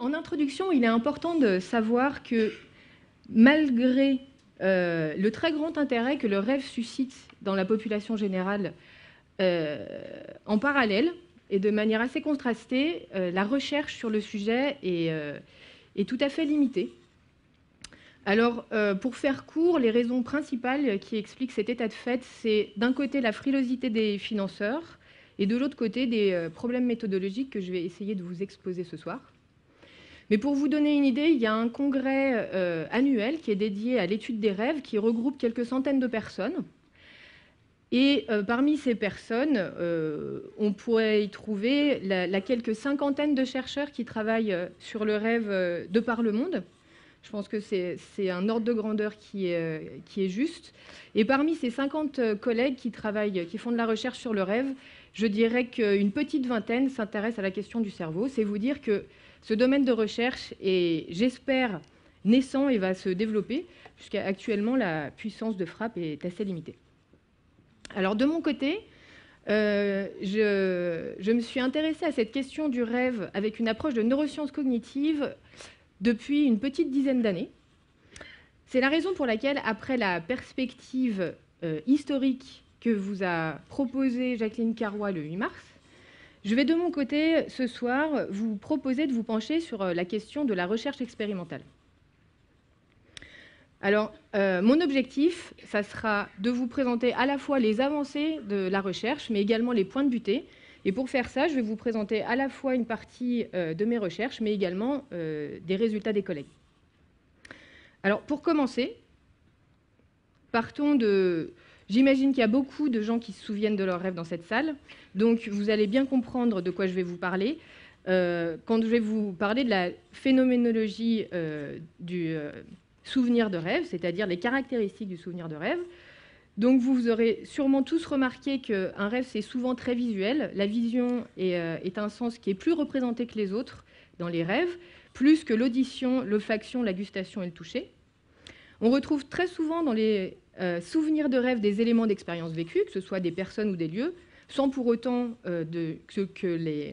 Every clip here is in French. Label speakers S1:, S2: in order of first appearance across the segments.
S1: En introduction, il est important de savoir que malgré le très grand intérêt que le rêve suscite dans la population générale, en parallèle et de manière assez contrastée, la recherche sur le sujet est tout à fait limitée. Alors, pour faire court, les raisons principales qui expliquent cet état de fait, c'est d'un côté la frilosité des financeurs et de l'autre côté des problèmes méthodologiques que je vais essayer de vous exposer ce soir. Mais pour vous donner une idée, il y a un congrès annuel qui est dédié à l'étude des rêves, qui regroupe quelques centaines de personnes. Et parmi ces personnes, on pourrait y trouver la quelques cinquantaine de chercheurs qui travaillent sur le rêve de par le monde. Je pense que c'est un ordre de grandeur qui est juste. Et parmi ces 50 collègues qui font de la recherche sur le rêve, je dirais qu'une petite vingtaine s'intéresse à la question du cerveau. C'est vous dire que ce domaine de recherche est, j'espère, naissant et va se développer, puisqu'actuellement, la puissance de frappe est assez limitée. Alors, de mon côté, je me suis intéressée à cette question du rêve avec une approche de neurosciences cognitives depuis une petite dizaine d'années. C'est la raison pour laquelle, après la perspective historique que vous a proposée Jacqueline Carrois le 8 mars, je vais de mon côté, ce soir, vous proposer de vous pencher sur la question de la recherche expérimentale. Alors, mon objectif, ça sera de vous présenter à la fois les avancées de la recherche, mais également les points de butée. Et pour faire ça, je vais vous présenter à la fois une partie de mes recherches, mais également des résultats des collègues. Alors, pour commencer, partons de... J'imagine qu'il y a beaucoup de gens qui se souviennent de leurs rêves dans cette salle, donc vous allez bien comprendre de quoi je vais vous parler. Quand je vais vous parler de la phénoménologie du souvenir de rêve, c'est-à-dire les caractéristiques du souvenir de rêve. Donc vous aurez sûrement tous remarqué qu'un rêve, c'est souvent très visuel. La vision est un sens qui est plus représenté que les autres dans les rêves, plus que l'audition, l'olfaction, la gustation et le toucher. On retrouve très souvent dans les souvenirs de rêve des éléments d'expérience vécue, que ce soit des personnes ou des lieux, sans pour autant que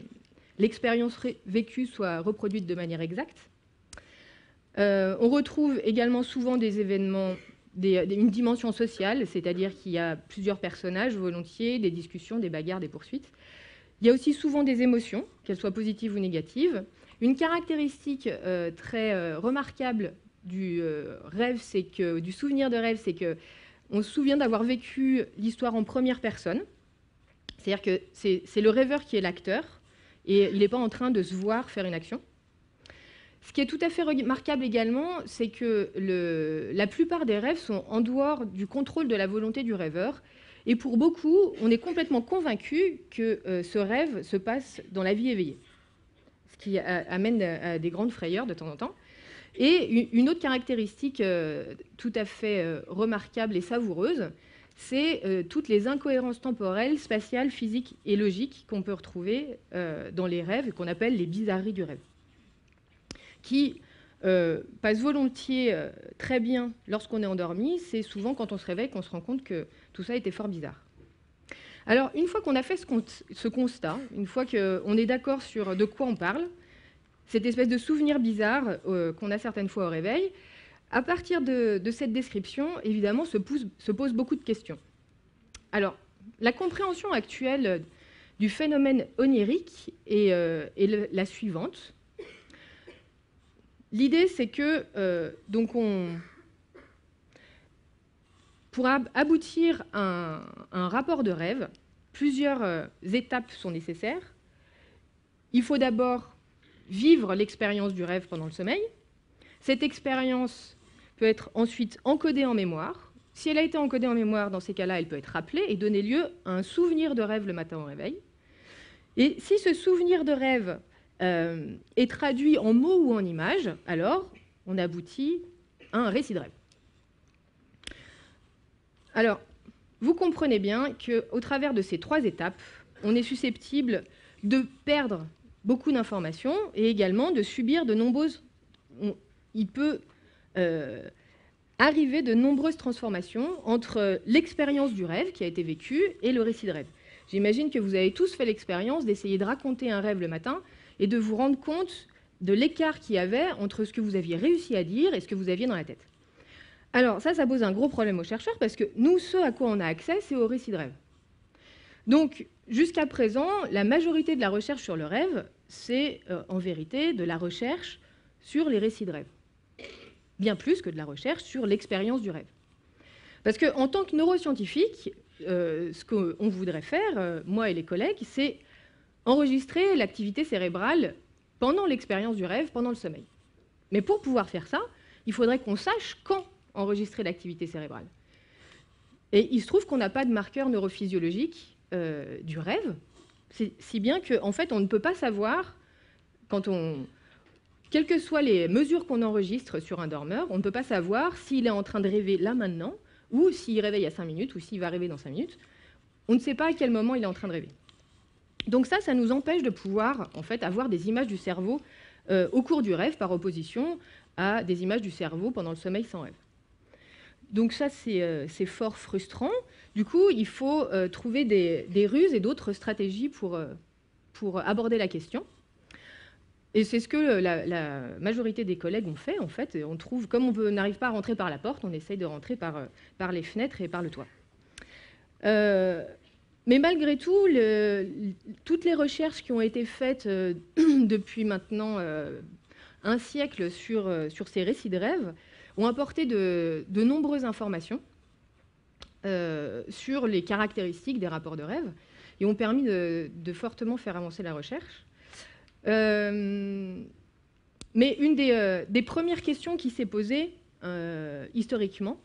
S1: l'expérience vécue soit reproduite de manière exacte. On retrouve également souvent des événements, une dimension sociale, c'est-à-dire qu'il y a plusieurs personnages volontiers, des discussions, des bagarres, des poursuites. Il y a aussi souvent des émotions, qu'elles soient positives ou négatives. Une caractéristique très remarquable du rêve, du souvenir de rêve, c'est qu'on se souvient d'avoir vécu l'histoire en première personne. C'est-à-dire que c'est le rêveur qui est l'acteur et il n'est pas en train de se voir faire une action. Ce qui est tout à fait remarquable également, c'est que la plupart des rêves sont en dehors du contrôle de la volonté du rêveur. Et pour beaucoup, on est complètement convaincu que ce rêve se passe dans la vie éveillée, ce qui amène à des grandes frayeurs de temps en temps. Et une autre caractéristique tout à fait remarquable et savoureuse, c'est toutes les incohérences temporelles, spatiales, physiques et logiques qu'on peut retrouver dans les rêves et qu'on appelle les bizarreries du rêve, qui passent volontiers très bien lorsqu'on est endormi. C'est souvent quand on se réveille qu'on se rend compte que tout ça était fort bizarre. Alors, une fois qu'on a fait ce constat, une fois qu'on est d'accord sur de quoi on parle, cette espèce de souvenir bizarre qu'on a certaines fois au réveil, à partir de cette description, évidemment, se pose beaucoup de questions. Alors, la compréhension actuelle du phénomène onirique est la suivante. L'idée, c'est que pour aboutir à un rapport de rêve, plusieurs étapes sont nécessaires. Il faut d'abord vivre l'expérience du rêve pendant le sommeil. Cette expérience peut être ensuite encodée en mémoire. Si elle a été encodée en mémoire, dans ces cas-là, elle peut être rappelée et donner lieu à un souvenir de rêve le matin au réveil. Et si ce souvenir de rêve est traduit en mots ou en images, alors on aboutit à un récit de rêve. Alors, vous comprenez bien qu'au travers de ces trois étapes, on est susceptible de perdre beaucoup d'informations et également de subir de nombreuses... Il peut arriver de nombreuses transformations entre l'expérience du rêve qui a été vécue et le récit de rêve. J'imagine que vous avez tous fait l'expérience d'essayer de raconter un rêve le matin et de vous rendre compte de l'écart qu'il y avait entre ce que vous aviez réussi à dire et ce que vous aviez dans la tête. Alors ça pose un gros problème aux chercheurs parce que nous, ce à quoi on a accès, c'est aux récits de rêve. Donc, jusqu'à présent, la majorité de la recherche sur le rêve, c'est en vérité de la recherche sur les récits de rêve. Bien plus que de la recherche sur l'expérience du rêve. Parce qu'en tant que neuroscientifique, ce qu'on voudrait faire, moi et les collègues, c'est enregistrer l'activité cérébrale pendant l'expérience du rêve, pendant le sommeil. Mais pour pouvoir faire ça, il faudrait qu'on sache quand enregistrer l'activité cérébrale. Et il se trouve qu'on n'a pas de marqueur neurophysiologique du rêve, si bien qu'en fait, on ne peut pas savoir, quelles que soient les mesures qu'on enregistre sur un dormeur, on ne peut pas savoir s'il est en train de rêver là maintenant, ou s'il réveille à 5 minutes, ou s'il va rêver dans 5 minutes. On ne sait pas à quel moment il est en train de rêver. Donc ça nous empêche de pouvoir en fait, avoir des images du cerveau au cours du rêve, par opposition à des images du cerveau pendant le sommeil sans rêve. Donc ça, c'est fort frustrant. Du coup, il faut trouver des ruses et d'autres stratégies pour aborder la question. Et c'est ce que la majorité des collègues ont fait, en fait. On trouve, comme on n'arrive pas à rentrer par la porte, on essaye de rentrer par les fenêtres et par le toit. Mais malgré tout, toutes les recherches qui ont été faites depuis maintenant un siècle sur ces récits de rêve ont apporté de nombreuses informations sur les caractéristiques des rapports de rêve et ont permis de fortement faire avancer la recherche. Mais une des premières questions qui s'est posée historiquement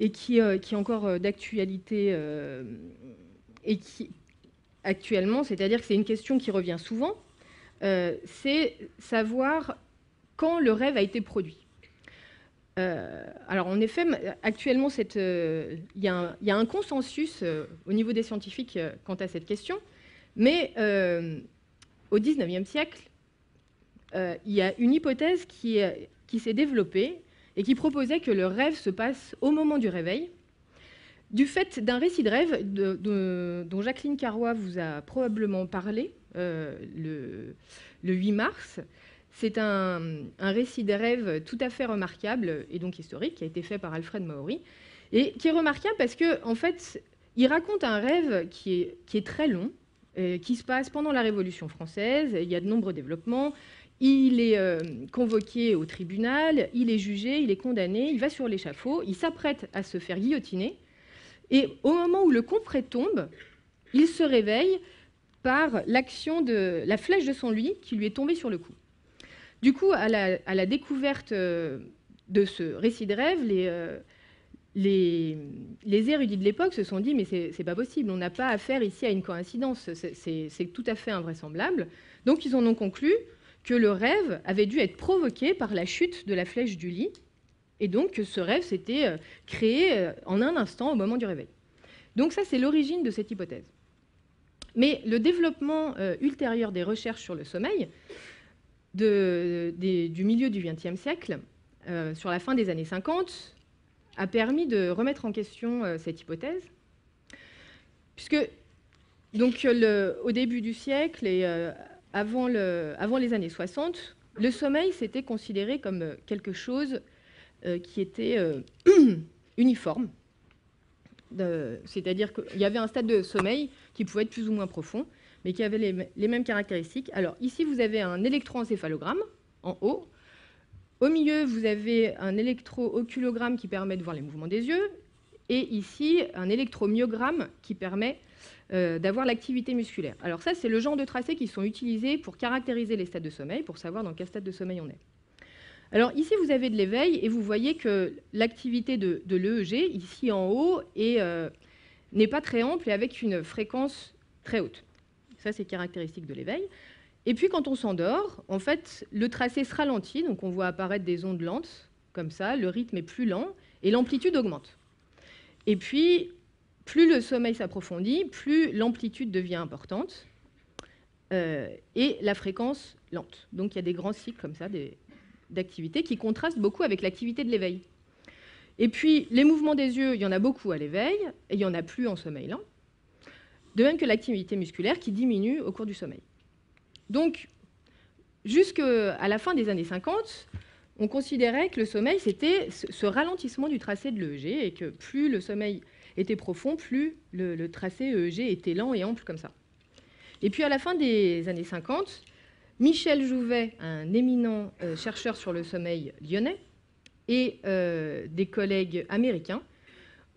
S1: et qui est encore d'actualité et qui actuellement, c'est-à-dire que c'est une question qui revient souvent, c'est savoir quand le rêve a été produit. Alors en effet, actuellement, il y a un consensus au niveau des scientifiques quant à cette question, mais au XIXe siècle, il y a une hypothèse qui s'est développée et qui proposait que le rêve se passe au moment du réveil, du fait d'un récit de rêve dont Jacqueline Carrois vous a probablement parlé le 8 mars. C'est un récit de rêve tout à fait remarquable et donc historique qui a été fait par Alfred Maury et qui est remarquable parce que en fait, il raconte un rêve qui est très long, qui se passe pendant la Révolution française. Il y a de nombreux développements. Il est convoqué au tribunal, il est jugé, il est condamné, il va sur l'échafaud, il s'apprête à se faire guillotiner. Et au moment où le couperet tombe, il se réveille par l'action de la flèche de son lit qui lui est tombée sur le cou. Du coup, à la découverte de ce récit de rêve, les érudits de l'époque se sont dit « mais c'est pas possible, on n'a pas affaire ici à une coïncidence, c'est tout à fait invraisemblable ». Donc ils en ont conclu que le rêve avait dû être provoqué par la chute de la flèche du lit, et donc que ce rêve s'était créé en un instant au moment du réveil. Donc ça, c'est l'origine de cette hypothèse. Mais le développement ultérieur des recherches sur le sommeil du milieu du XXe siècle, sur la fin des années 50, a permis de remettre en question cette hypothèse, puisque donc, au début du siècle et avant les années 60, le sommeil s'était considéré comme quelque chose qui était uniforme. C'est-à-dire qu'il y avait un stade de sommeil qui pouvait être plus ou moins profond, mais qui avait les mêmes caractéristiques. Alors ici, vous avez un électroencéphalogramme en haut. Au milieu, vous avez un électro-oculogramme qui permet de voir les mouvements des yeux. Et ici, un électromyogramme qui permet d'avoir l'activité musculaire. Alors ça, c'est le genre de tracés qui sont utilisés pour caractériser les stades de sommeil, pour savoir dans quel stade de sommeil on est. Alors ici, vous avez de l'éveil et vous voyez que l'activité de l'EEG, ici en haut, n'est pas très ample et avec une fréquence très haute. Ça, c'est caractéristique de l'éveil. Et puis, quand on s'endort, en fait, le tracé se ralentit, donc on voit apparaître des ondes lentes, comme ça, le rythme est plus lent et l'amplitude augmente. Et puis, plus le sommeil s'approfondit, plus l'amplitude devient importante et la fréquence lente. Donc, il y a des grands cycles comme ça d'activité qui contrastent beaucoup avec l'activité de l'éveil. Et puis, les mouvements des yeux, il y en a beaucoup à l'éveil et il n'y en a plus en sommeil lent. De même que l'activité musculaire qui diminue au cours du sommeil. Donc, jusqu'à la fin des années 50, on considérait que le sommeil, c'était ce ralentissement du tracé de l'EEG, et que plus le sommeil était profond, plus le tracé EEG était lent et ample comme ça. Et puis à la fin des années 50, Michel Jouvet, un éminent chercheur sur le sommeil lyonnais, et des collègues américains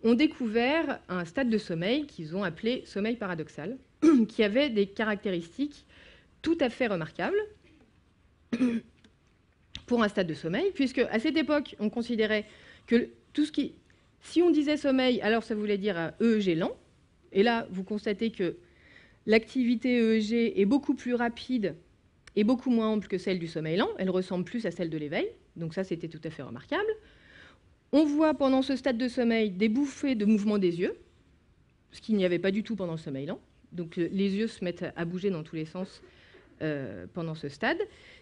S1: ont découvert un stade de sommeil qu'ils ont appelé sommeil paradoxal, qui avait des caractéristiques tout à fait remarquables pour un stade de sommeil, puisque à cette époque, on considérait que tout ce qui... Si on disait sommeil, alors ça voulait dire EEG lent, et là, vous constatez que l'activité EEG est beaucoup plus rapide et beaucoup moins ample que celle du sommeil lent, elle ressemble plus à celle de l'éveil, donc ça, c'était tout à fait remarquable. On voit pendant ce stade de sommeil des bouffées de mouvement des yeux, ce qu'il n'y avait pas du tout pendant le sommeil lent. Donc les yeux se mettent à bouger dans tous les sens pendant ce stade.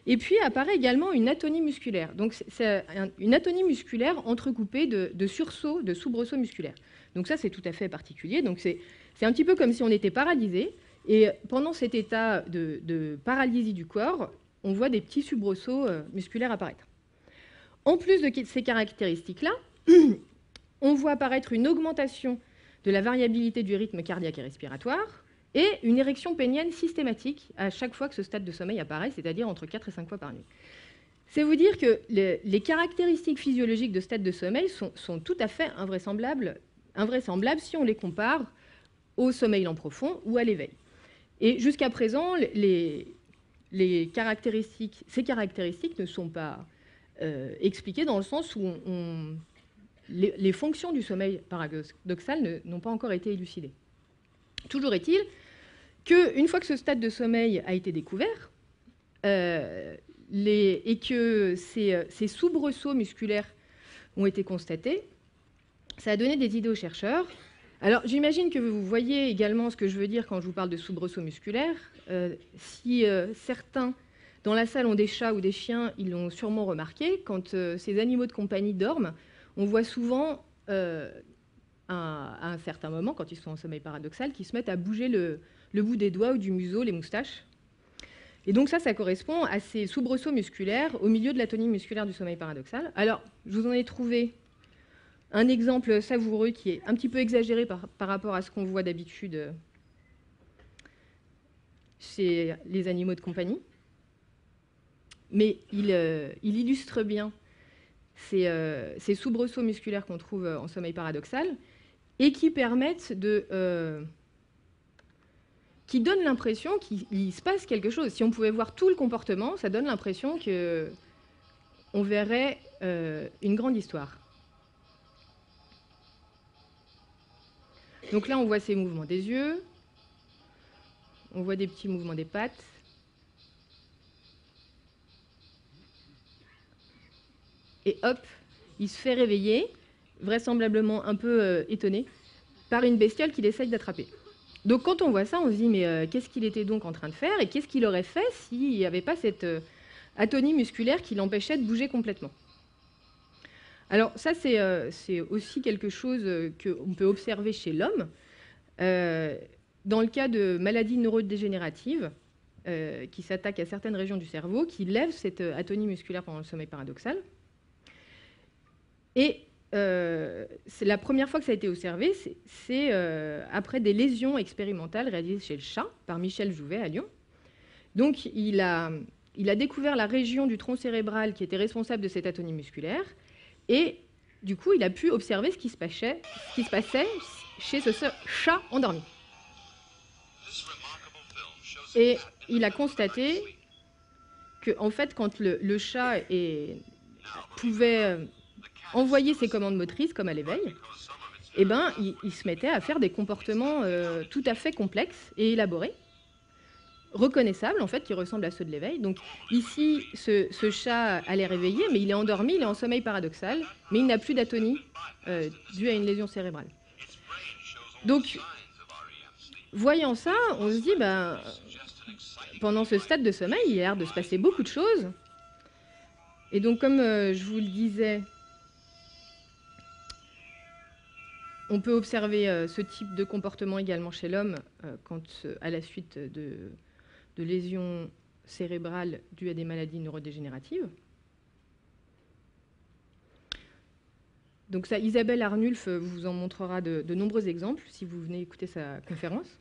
S1: Et puis apparaît également une atonie musculaire. Donc c'est une atonie musculaire entrecoupée de sursauts, de soubresauts musculaires. Donc ça, c'est tout à fait particulier. Donc c'est un petit peu comme si on était paralysé. Et pendant cet état de paralysie du corps, on voit des petits soubresauts musculaires apparaître. En plus de ces caractéristiques-là, on voit apparaître une augmentation de la variabilité du rythme cardiaque et respiratoire et une érection pénienne systématique à chaque fois que ce stade de sommeil apparaît, c'est-à-dire entre 4 et 5 fois par nuit. C'est vous dire que les caractéristiques physiologiques de stade de sommeil sont tout à fait invraisemblables si on les compare au sommeil lent profond ou à l'éveil. Et jusqu'à présent, ces caractéristiques ne sont pas expliquées dans le sens où les fonctions du sommeil paradoxal n'ont pas encore été élucidées. Toujours est-il qu'une fois que ce stade de sommeil a été découvert, et que ces soubresauts musculaires ont été constatés, ça a donné des idées aux chercheurs. Alors, j'imagine que vous voyez également ce que je veux dire quand je vous parle de soubresauts musculaires. Si certains dans la salle ont des chats ou des chiens, ils l'ont sûrement remarqué. Quand ces animaux de compagnie dorment, on voit souvent, à un certain moment, quand ils sont en sommeil paradoxal, qu'ils se mettent à bouger le bout des doigts ou du museau, les moustaches. Et donc ça correspond à ces soubresauts musculaires au milieu de l'atonie musculaire du sommeil paradoxal. Alors, je vous en ai trouvé un exemple savoureux qui est un petit peu exagéré par rapport à ce qu'on voit d'habitude chez les animaux de compagnie. Mais il illustre bien ces soubresauts musculaires qu'on trouve en sommeil paradoxal et qui permettent qui donnent l'impression qu'il se passe quelque chose. Si on pouvait voir tout le comportement, ça donne l'impression qu'on verrait une grande histoire. Donc là, on voit ces mouvements des yeux, on voit des petits mouvements des pattes. Et hop, il se fait réveiller, vraisemblablement un peu étonné, par une bestiole qu'il essaye d'attraper. Donc quand on voit ça, on se dit, mais qu'est-ce qu'il était donc en train de faire et qu'est-ce qu'il aurait fait s'il n'y avait pas cette atonie musculaire qui l'empêchait de bouger complètement? Alors ça, c'est aussi quelque chose qu'on peut observer chez l'homme. Dans le cas de maladies neurodégénératives qui s'attaquent à certaines régions du cerveau, qui lèvent cette atonie musculaire pendant le sommeil paradoxal. Et c'est la première fois que ça a été observé, c'est après des lésions expérimentales réalisées chez le chat par Michel Jouvet à Lyon. Donc il a découvert la région du tronc cérébral qui était responsable de cette atonie musculaire et du coup il a pu observer ce qui se passait chez ce chat endormi. Et il a constaté que en fait quand le chat pouvait envoyer ses commandes motrices, comme à l'éveil, eh ben, il se mettait à faire des comportements tout à fait complexes et élaborés, reconnaissables, en fait, qui ressemblent à ceux de l'éveil. Donc ici, ce chat a l'air éveillé, mais il est endormi, il est en sommeil paradoxal, mais il n'a plus d'atonie due à une lésion cérébrale. Donc, voyant ça, on se dit, ben, pendant ce stade de sommeil, il a l'air de se passer beaucoup de choses. Et donc, comme je vous le disais, on peut observer ce type de comportement également chez l'homme quand, à la suite de lésions cérébrales dues à des maladies neurodégénératives. Donc ça, Isabelle Arnulf vous en montrera de nombreux exemples si vous venez écouter sa conférence.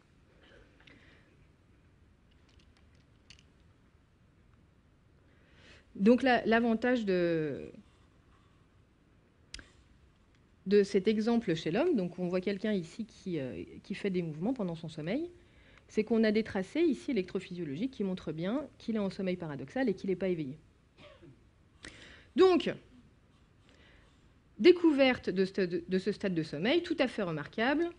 S1: Donc l'avantage de cet exemple chez l'homme, donc on voit quelqu'un ici qui fait des mouvements pendant son sommeil, c'est qu'on a des tracés ici électrophysiologiques qui montrent bien qu'il est en sommeil paradoxal et qu'il n'est pas éveillé. Donc, découverte de ce stade de sommeil tout à fait remarquable,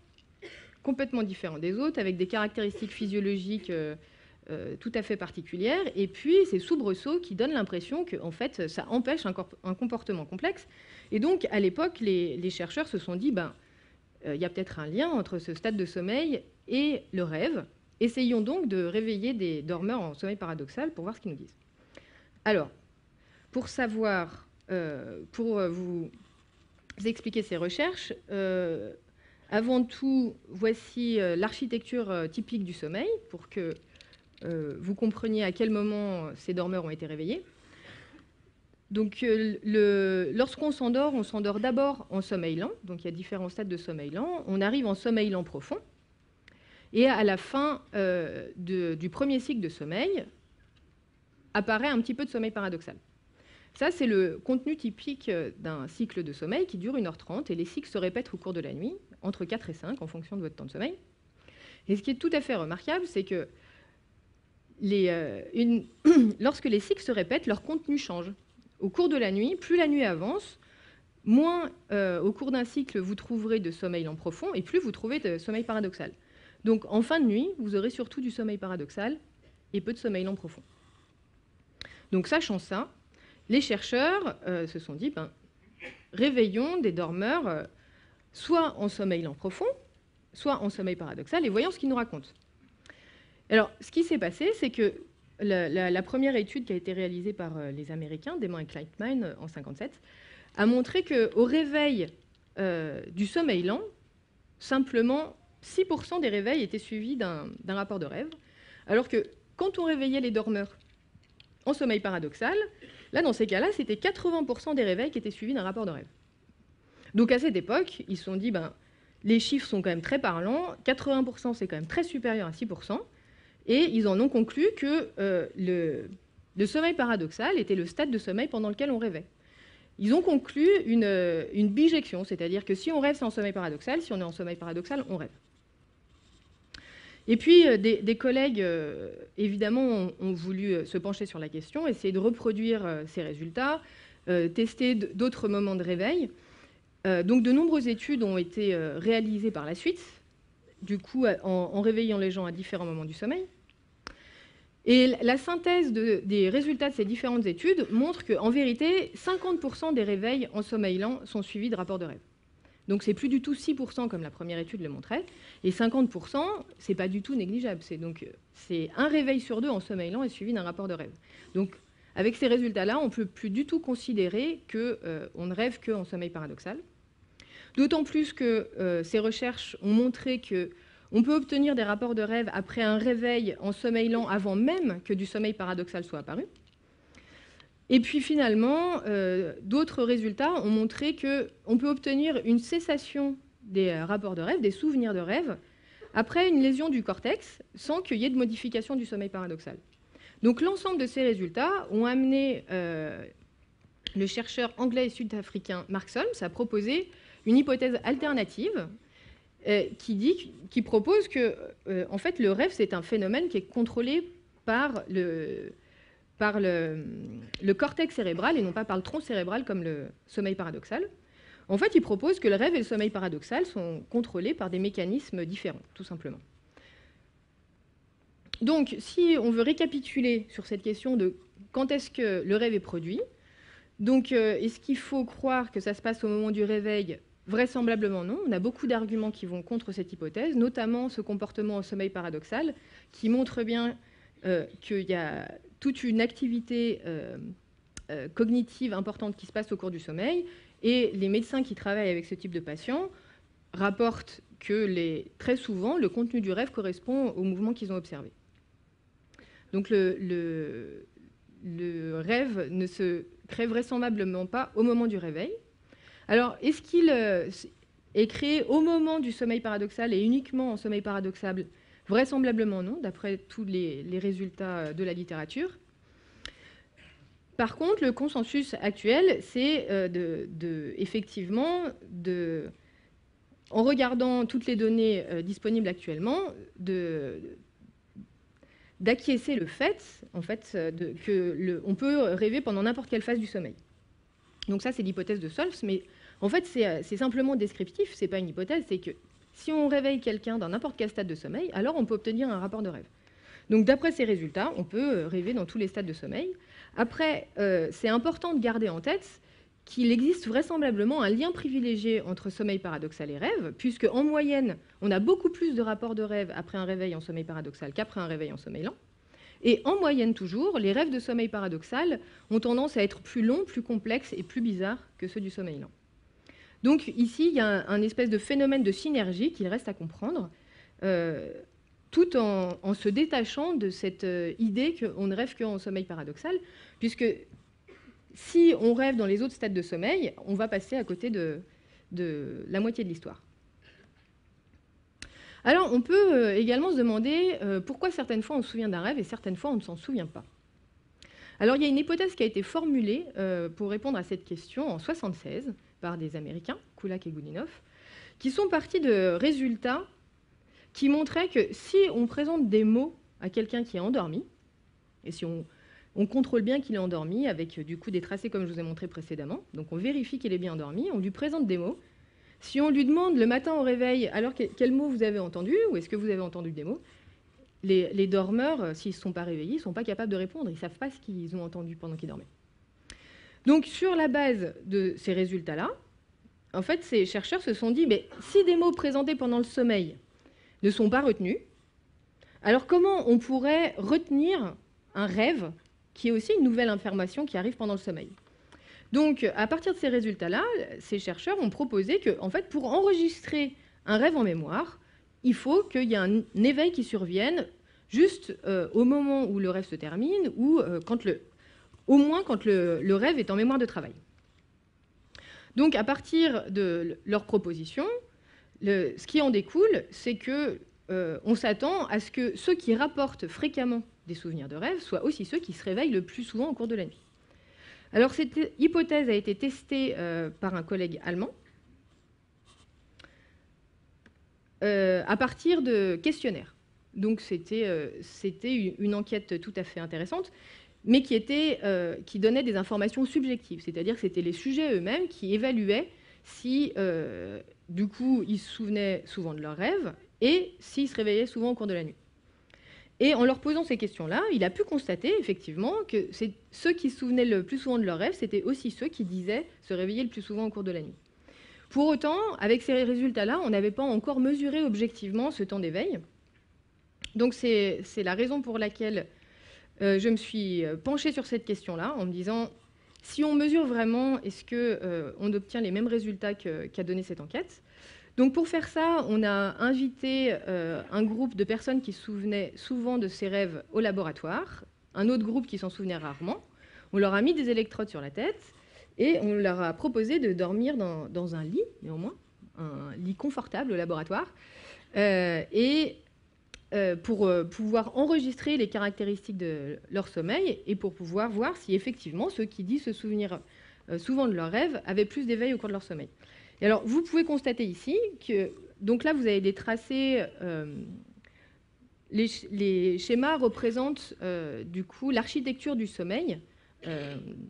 S1: complètement différent des autres, avec des caractéristiques physiologiques tout à fait particulières, et puis ces soubresauts qui donnent l'impression que en fait, ça empêche un comportement complexe. Et donc, à l'époque, les chercheurs se sont dit, il y a peut-être un lien entre ce stade de sommeil et le rêve. Essayons donc de réveiller des dormeurs en sommeil paradoxal pour voir ce qu'ils nous disent. Alors, pour savoir, pour vous expliquer ces recherches, avant tout, voici l'architecture typique du sommeil pour que vous compreniez à quel moment ces dormeurs ont été réveillés. Donc, lorsqu'on s'endort, on s'endort d'abord en sommeil lent. Donc, il y a différents stades de sommeil lent. On arrive en sommeil lent profond. Et à la fin du premier cycle de sommeil, apparaît un petit peu de sommeil paradoxal. Ça, c'est le contenu typique d'un cycle de sommeil qui dure 1h30. Et les cycles se répètent au cours de la nuit, entre 4 et 5, en fonction de votre temps de sommeil. Et ce qui est tout à fait remarquable, c'est que lorsque les cycles se répètent, leur contenu change. Au cours de la nuit, plus la nuit avance, moins au cours d'un cycle vous trouverez de sommeil lent profond et plus vous trouvez de sommeil paradoxal. Donc en fin de nuit, vous aurez surtout du sommeil paradoxal et peu de sommeil lent profond. Donc sachant ça, les chercheurs se sont dit, réveillons des dormeurs soit en sommeil lent profond, soit en sommeil paradoxal et voyons ce qu'ils nous racontent. Alors, ce qui s'est passé, c'est que la première étude qui a été réalisée par les Américains, Damon et Kleitman, en 1957, a montré qu'au réveil du sommeil lent, simplement 6% des réveils étaient suivis d'un rapport de rêve, alors que quand on réveillait les dormeurs en sommeil paradoxal, là, dans ces cas-là, c'était 80% des réveils qui étaient suivis d'un rapport de rêve. Donc, à cette époque, ils se sont dit, les chiffres sont quand même très parlants, 80% c'est quand même très supérieur à 6%, et ils en ont conclu que le sommeil paradoxal était le stade de sommeil pendant lequel on rêvait. Ils ont conclu une bijection, c'est-à-dire que si on rêve, c'est en sommeil paradoxal, si on est en sommeil paradoxal, on rêve. Et puis, des collègues, évidemment, ont voulu se pencher sur la question, essayer de reproduire ces résultats, tester d'autres moments de réveil. Donc, de nombreuses études ont été réalisées par la suite, du coup, en réveillant les gens à différents moments du sommeil. Et la synthèse des résultats de ces différentes études montre qu'en vérité, 50% des réveils en sommeil lent sont suivis de rapports de rêve. Donc, c'est plus du tout 6% comme la première étude le montrait. Et 50%, c'est pas du tout négligeable. C'est un réveil sur deux en sommeil lent est suivi d'un rapport de rêve. Donc, avec ces résultats-là, on ne peut plus du tout considérer qu'on ne rêve qu'en sommeil paradoxal. D'autant plus que ces recherches ont montré qu'on peut obtenir des rapports de rêve après un réveil en sommeil lent avant même que du sommeil paradoxal soit apparu. Et puis finalement, d'autres résultats ont montré qu'on peut obtenir une cessation des rapports de rêve, des souvenirs de rêve, après une lésion du cortex, sans qu'il y ait de modification du sommeil paradoxal. Donc l'ensemble de ces résultats ont amené le chercheur anglais et sud-africain Mark Solms à proposer une hypothèse alternative qui propose que en fait, le rêve, c'est un phénomène qui est contrôlé par le cortex cérébral et non pas par le tronc cérébral comme le sommeil paradoxal. En fait, il propose que le rêve et le sommeil paradoxal sont contrôlés par des mécanismes différents, tout simplement. Donc, si on veut récapituler sur cette question de quand est-ce que le rêve est produit, donc est-ce qu'il faut croire que ça se passe au moment du réveil? Vraisemblablement non. On a beaucoup d'arguments qui vont contre cette hypothèse, notamment ce comportement au sommeil paradoxal, qui montre bien qu'il y a toute une activité cognitive importante qui se passe au cours du sommeil, et les médecins qui travaillent avec ce type de patients rapportent que très souvent, le contenu du rêve correspond aux mouvements qu'ils ont observés. Donc le rêve ne se crée vraisemblablement pas au moment du réveil. Alors, est-ce qu'il est créé au moment du sommeil paradoxal et uniquement en sommeil paradoxal? Vraisemblablement non, d'après tous les résultats de la littérature. Par contre, le consensus actuel, c'est effectivement, en regardant toutes les données disponibles actuellement, d'acquiescer le fait, en fait qu'on peut rêver pendant n'importe quelle phase du sommeil. Donc ça, c'est l'hypothèse de Solms, mais en fait, c'est simplement descriptif, c'est pas une hypothèse, c'est que si on réveille quelqu'un dans n'importe quel stade de sommeil, alors on peut obtenir un rapport de rêve. Donc d'après ces résultats, on peut rêver dans tous les stades de sommeil. Après, c'est important de garder en tête qu'il existe vraisemblablement un lien privilégié entre sommeil paradoxal et rêve, puisque en moyenne, on a beaucoup plus de rapports de rêve après un réveil en sommeil paradoxal qu'après un réveil en sommeil lent. Et en moyenne toujours, les rêves de sommeil paradoxal ont tendance à être plus longs, plus complexes et plus bizarres que ceux du sommeil lent. Donc ici, il y a un espèce de phénomène de synergie qu'il reste à comprendre, tout en se détachant de cette idée qu'on ne rêve qu'en sommeil paradoxal, puisque si on rêve dans les autres stades de sommeil, on va passer à côté de la moitié de l'histoire. Alors, on peut également se demander pourquoi certaines fois on se souvient d'un rêve et certaines fois on ne s'en souvient pas. Alors, il y a une hypothèse qui a été formulée pour répondre à cette question en 1976 par des Américains, Kulak et Goodenough, qui sont partis de résultats qui montraient que si on présente des mots à quelqu'un qui est endormi, et si on contrôle bien qu'il est endormi avec du coup des tracés comme je vous ai montré précédemment, donc on vérifie qu'il est bien endormi, on lui présente des mots. Si on lui demande le matin au réveil, alors quels mots vous avez entendu, ou est-ce que vous avez entendu des mots, les dormeurs, s'ils ne sont pas réveillés, ne sont pas capables de répondre, ils ne savent pas ce qu'ils ont entendu pendant qu'ils dormaient. Donc sur la base de ces résultats-là, en fait, ces chercheurs se sont dit, mais si des mots présentés pendant le sommeil ne sont pas retenus, alors comment on pourrait retenir un rêve qui est aussi une nouvelle information qui arrive pendant le sommeil? Donc, à partir de ces résultats-là, ces chercheurs ont proposé que, en fait, pour enregistrer un rêve en mémoire, il faut qu'il y ait un éveil qui survienne juste au moment où le rêve se termine ou au moins quand le rêve est en mémoire de travail. Donc, à partir de leur proposition, ce qui en découle, c'est qu'on s'attend à ce que ceux qui rapportent fréquemment des souvenirs de rêve soient aussi ceux qui se réveillent le plus souvent au cours de la nuit. Alors, cette hypothèse a été testée par un collègue allemand à partir de questionnaires. Donc, c'était une enquête tout à fait intéressante, mais qui donnait des informations subjectives, c'est-à-dire que c'était les sujets eux-mêmes qui évaluaient si, du coup, ils se souvenaient souvent de leurs rêves et s'ils se réveillaient souvent au cours de la nuit. Et en leur posant ces questions-là, il a pu constater effectivement que ceux qui se souvenaient le plus souvent de leurs rêves, c'était aussi ceux qui disaient se réveiller le plus souvent au cours de la nuit. Pour autant, avec ces résultats-là, on n'avait pas encore mesuré objectivement ce temps d'éveil. Donc c'est la raison pour laquelle je me suis penchée sur cette question-là, en me disant, si on mesure vraiment, est-ce qu'on obtient les mêmes résultats qu'a donné cette enquête? Donc pour faire ça, on a invité un groupe de personnes qui se souvenaient souvent de ces rêves au laboratoire, un autre groupe qui s'en souvenait rarement. On leur a mis des électrodes sur la tête et on leur a proposé de dormir dans un lit, néanmoins, un lit confortable au laboratoire, pour pouvoir enregistrer les caractéristiques de leur sommeil et pour pouvoir voir si effectivement ceux qui disent se souvenir souvent de leurs rêves avaient plus d'éveil au cours de leur sommeil. Et alors, vous pouvez constater ici que, donc là, vous avez des tracés, les schémas représentent du coup l'architecture du sommeil,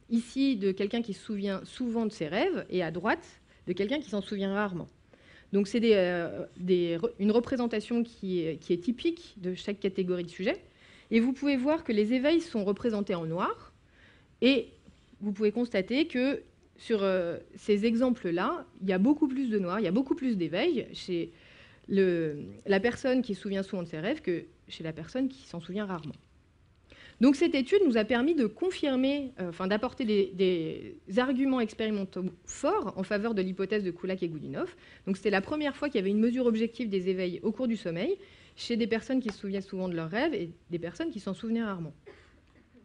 S1: ici de quelqu'un qui se souvient souvent de ses rêves, et à droite de quelqu'un qui s'en souvient rarement. Donc c'est une représentation qui est typique de chaque catégorie de sujet. Et vous pouvez voir que les éveils sont représentés en noir, et vous pouvez constater que sur ces exemples-là, il y a beaucoup plus de noir, il y a beaucoup plus d'éveil chez la personne qui se souvient souvent de ses rêves que chez la personne qui s'en souvient rarement. Donc cette étude nous a permis de confirmer, d'apporter des arguments expérimentaux forts en faveur de l'hypothèse de Kulak et Goodenough. Donc c'était la première fois qu'il y avait une mesure objective des éveils au cours du sommeil chez des personnes qui se souviennent souvent de leurs rêves et des personnes qui s'en souvenaient rarement.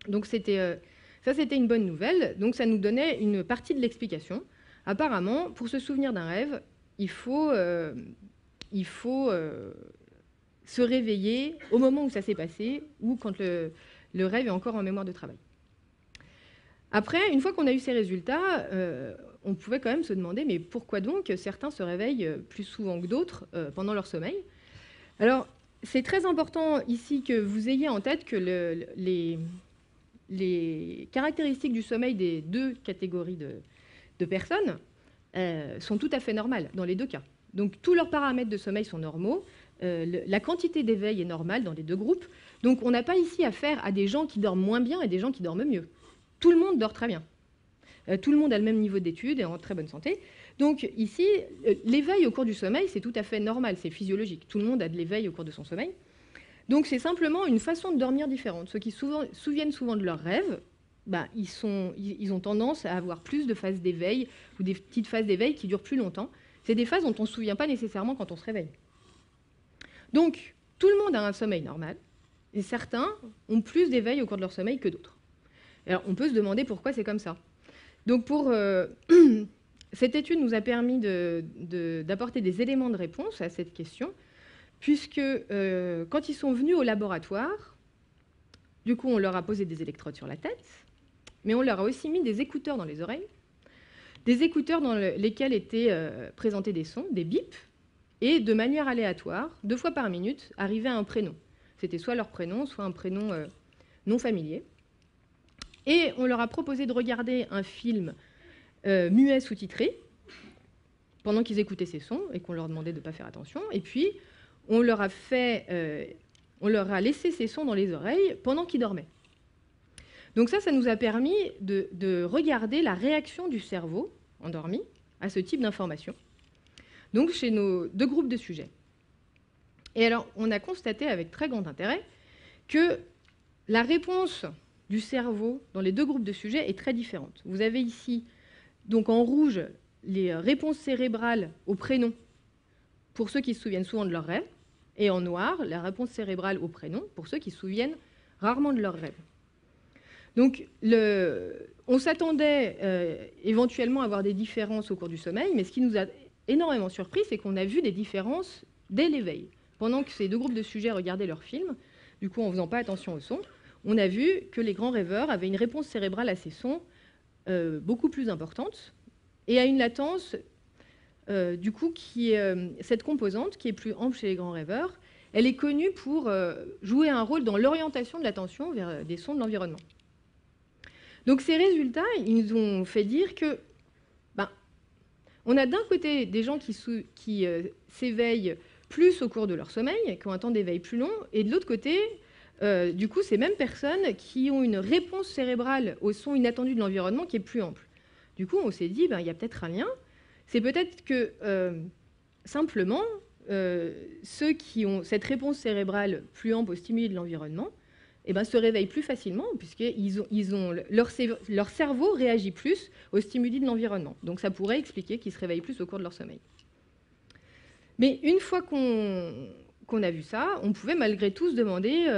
S1: Donc c'était une bonne nouvelle. Donc ça nous donnait une partie de l'explication. Apparemment, pour se souvenir d'un rêve, il faut se réveiller au moment où ça s'est passé ou quand le rêve est encore en mémoire de travail. Après, une fois qu'on a eu ces résultats, on pouvait quand même se demander mais pourquoi donc certains se réveillent plus souvent que d'autres pendant leur sommeil. Alors, c'est très important ici que vous ayez en tête que les caractéristiques du sommeil des deux catégories de personnes sont tout à fait normales dans les deux cas. Donc, tous leurs paramètres de sommeil sont normaux. La quantité d'éveil est normale dans les deux groupes. Donc, on n'a pas ici affaire à des gens qui dorment moins bien et des gens qui dorment mieux. Tout le monde dort très bien. Tout le monde a le même niveau d'études et en très bonne santé. Donc ici, l'éveil au cours du sommeil, c'est tout à fait normal, c'est physiologique. Tout le monde a de l'éveil au cours de son sommeil. Donc c'est simplement une façon de dormir différente. Ceux qui se souviennent souvent de leurs rêves, ils ont tendance à avoir plus de phases d'éveil ou des petites phases d'éveil qui durent plus longtemps. C'est des phases dont on ne se souvient pas nécessairement quand on se réveille. Donc tout le monde a un sommeil normal et certains ont plus d'éveil au cours de leur sommeil que d'autres. Alors on peut se demander pourquoi c'est comme ça. Donc cette étude nous a permis d'apporter des éléments de réponse à cette question, puisque quand ils sont venus au laboratoire, du coup on leur a posé des électrodes sur la tête, mais on leur a aussi mis des écouteurs dans les oreilles, des écouteurs dans lesquels étaient présentés des sons, des bips, et de manière aléatoire, 2 fois par minute, arrivait un prénom. C'était soit leur prénom, soit un prénom non familier. Et on leur a proposé de regarder un film muet sous-titré pendant qu'ils écoutaient ces sons et qu'on leur demandait de ne pas faire attention. Et puis, on leur a laissé ces sons dans les oreilles pendant qu'ils dormaient. Donc ça nous a permis de regarder la réaction du cerveau endormi à ce type d'information, donc chez nos 2 groupes de sujets. Et alors, on a constaté avec très grand intérêt que la réponse du cerveau dans les 2 groupes de sujets est très différente. Vous avez ici, donc en rouge, les réponses cérébrales au prénom pour ceux qui se souviennent souvent de leurs rêves, et en noir, la réponse cérébrale au prénom pour ceux qui se souviennent rarement de leurs rêves. Donc, on s'attendait éventuellement à avoir des différences au cours du sommeil, mais ce qui nous a énormément surpris, c'est qu'on a vu des différences dès l'éveil. Pendant que ces 2 groupes de sujets regardaient leurs films, du coup en ne faisant pas attention au son, on a vu que les grands rêveurs avaient une réponse cérébrale à ces sons beaucoup plus importante et à une latence, du coup, cette composante qui est plus ample chez les grands rêveurs, elle est connue pour jouer un rôle dans l'orientation de l'attention vers des sons de l'environnement. Donc ces résultats, ils nous ont fait dire que, on a d'un côté des gens qui s'éveillent plus au cours de leur sommeil, qui ont un temps d'éveil plus long, et de l'autre côté, du coup, ces mêmes personnes qui ont une réponse cérébrale au son inattendu de l'environnement qui est plus ample. Du coup, on s'est dit, il y a peut-être un lien. C'est peut-être que, simplement, ceux qui ont cette réponse cérébrale plus ample au stimuli de l'environnement se réveillent plus facilement, leur cerveau réagit plus au stimuli de l'environnement. Donc ça pourrait expliquer qu'ils se réveillent plus au cours de leur sommeil. Mais une fois qu'on a vu ça, on pouvait malgré tout se demander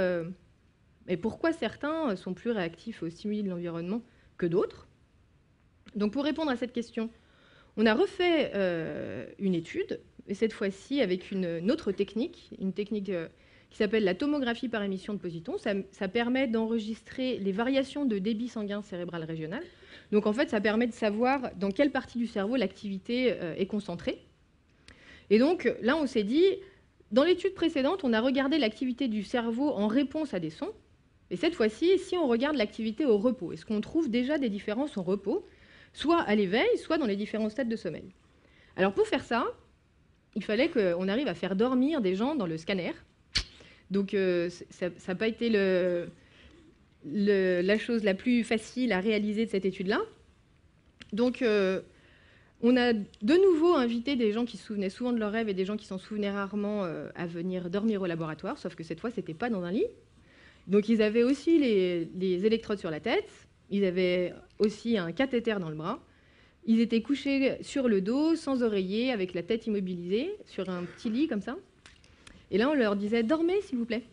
S1: mais pourquoi certains sont plus réactifs aux stimuli de l'environnement que d'autres. Donc pour répondre à cette question, on a refait une étude, et cette fois-ci avec une autre technique, une technique qui s'appelle la tomographie par émission de positons. Ça permet d'enregistrer les variations de débit sanguin cérébral régional. Donc en fait, ça permet de savoir dans quelle partie du cerveau l'activité est concentrée. Et donc là, on s'est dit, dans l'étude précédente, on a regardé l'activité du cerveau en réponse à des sons. Et cette fois-ci, si on regarde l'activité au repos, est-ce qu'on trouve déjà des différences au repos, soit à l'éveil, soit dans les différents stades de sommeil? Alors pour faire ça, il fallait qu'on arrive à faire dormir des gens dans le scanner. Donc ça n'a pas été la chose la plus facile à réaliser de cette étude-là. Donc on a de nouveau invité des gens qui se souvenaient souvent de leurs rêves et des gens qui s'en souvenaient rarement à venir dormir au laboratoire, sauf que cette fois, ce n'était pas dans un lit. Donc ils avaient aussi les électrodes sur la tête, ils avaient aussi un cathéter dans le bras. Ils étaient couchés sur le dos, sans oreiller, avec la tête immobilisée, sur un petit lit comme ça. Et là, on leur disait « Dormez, s'il vous plaît ».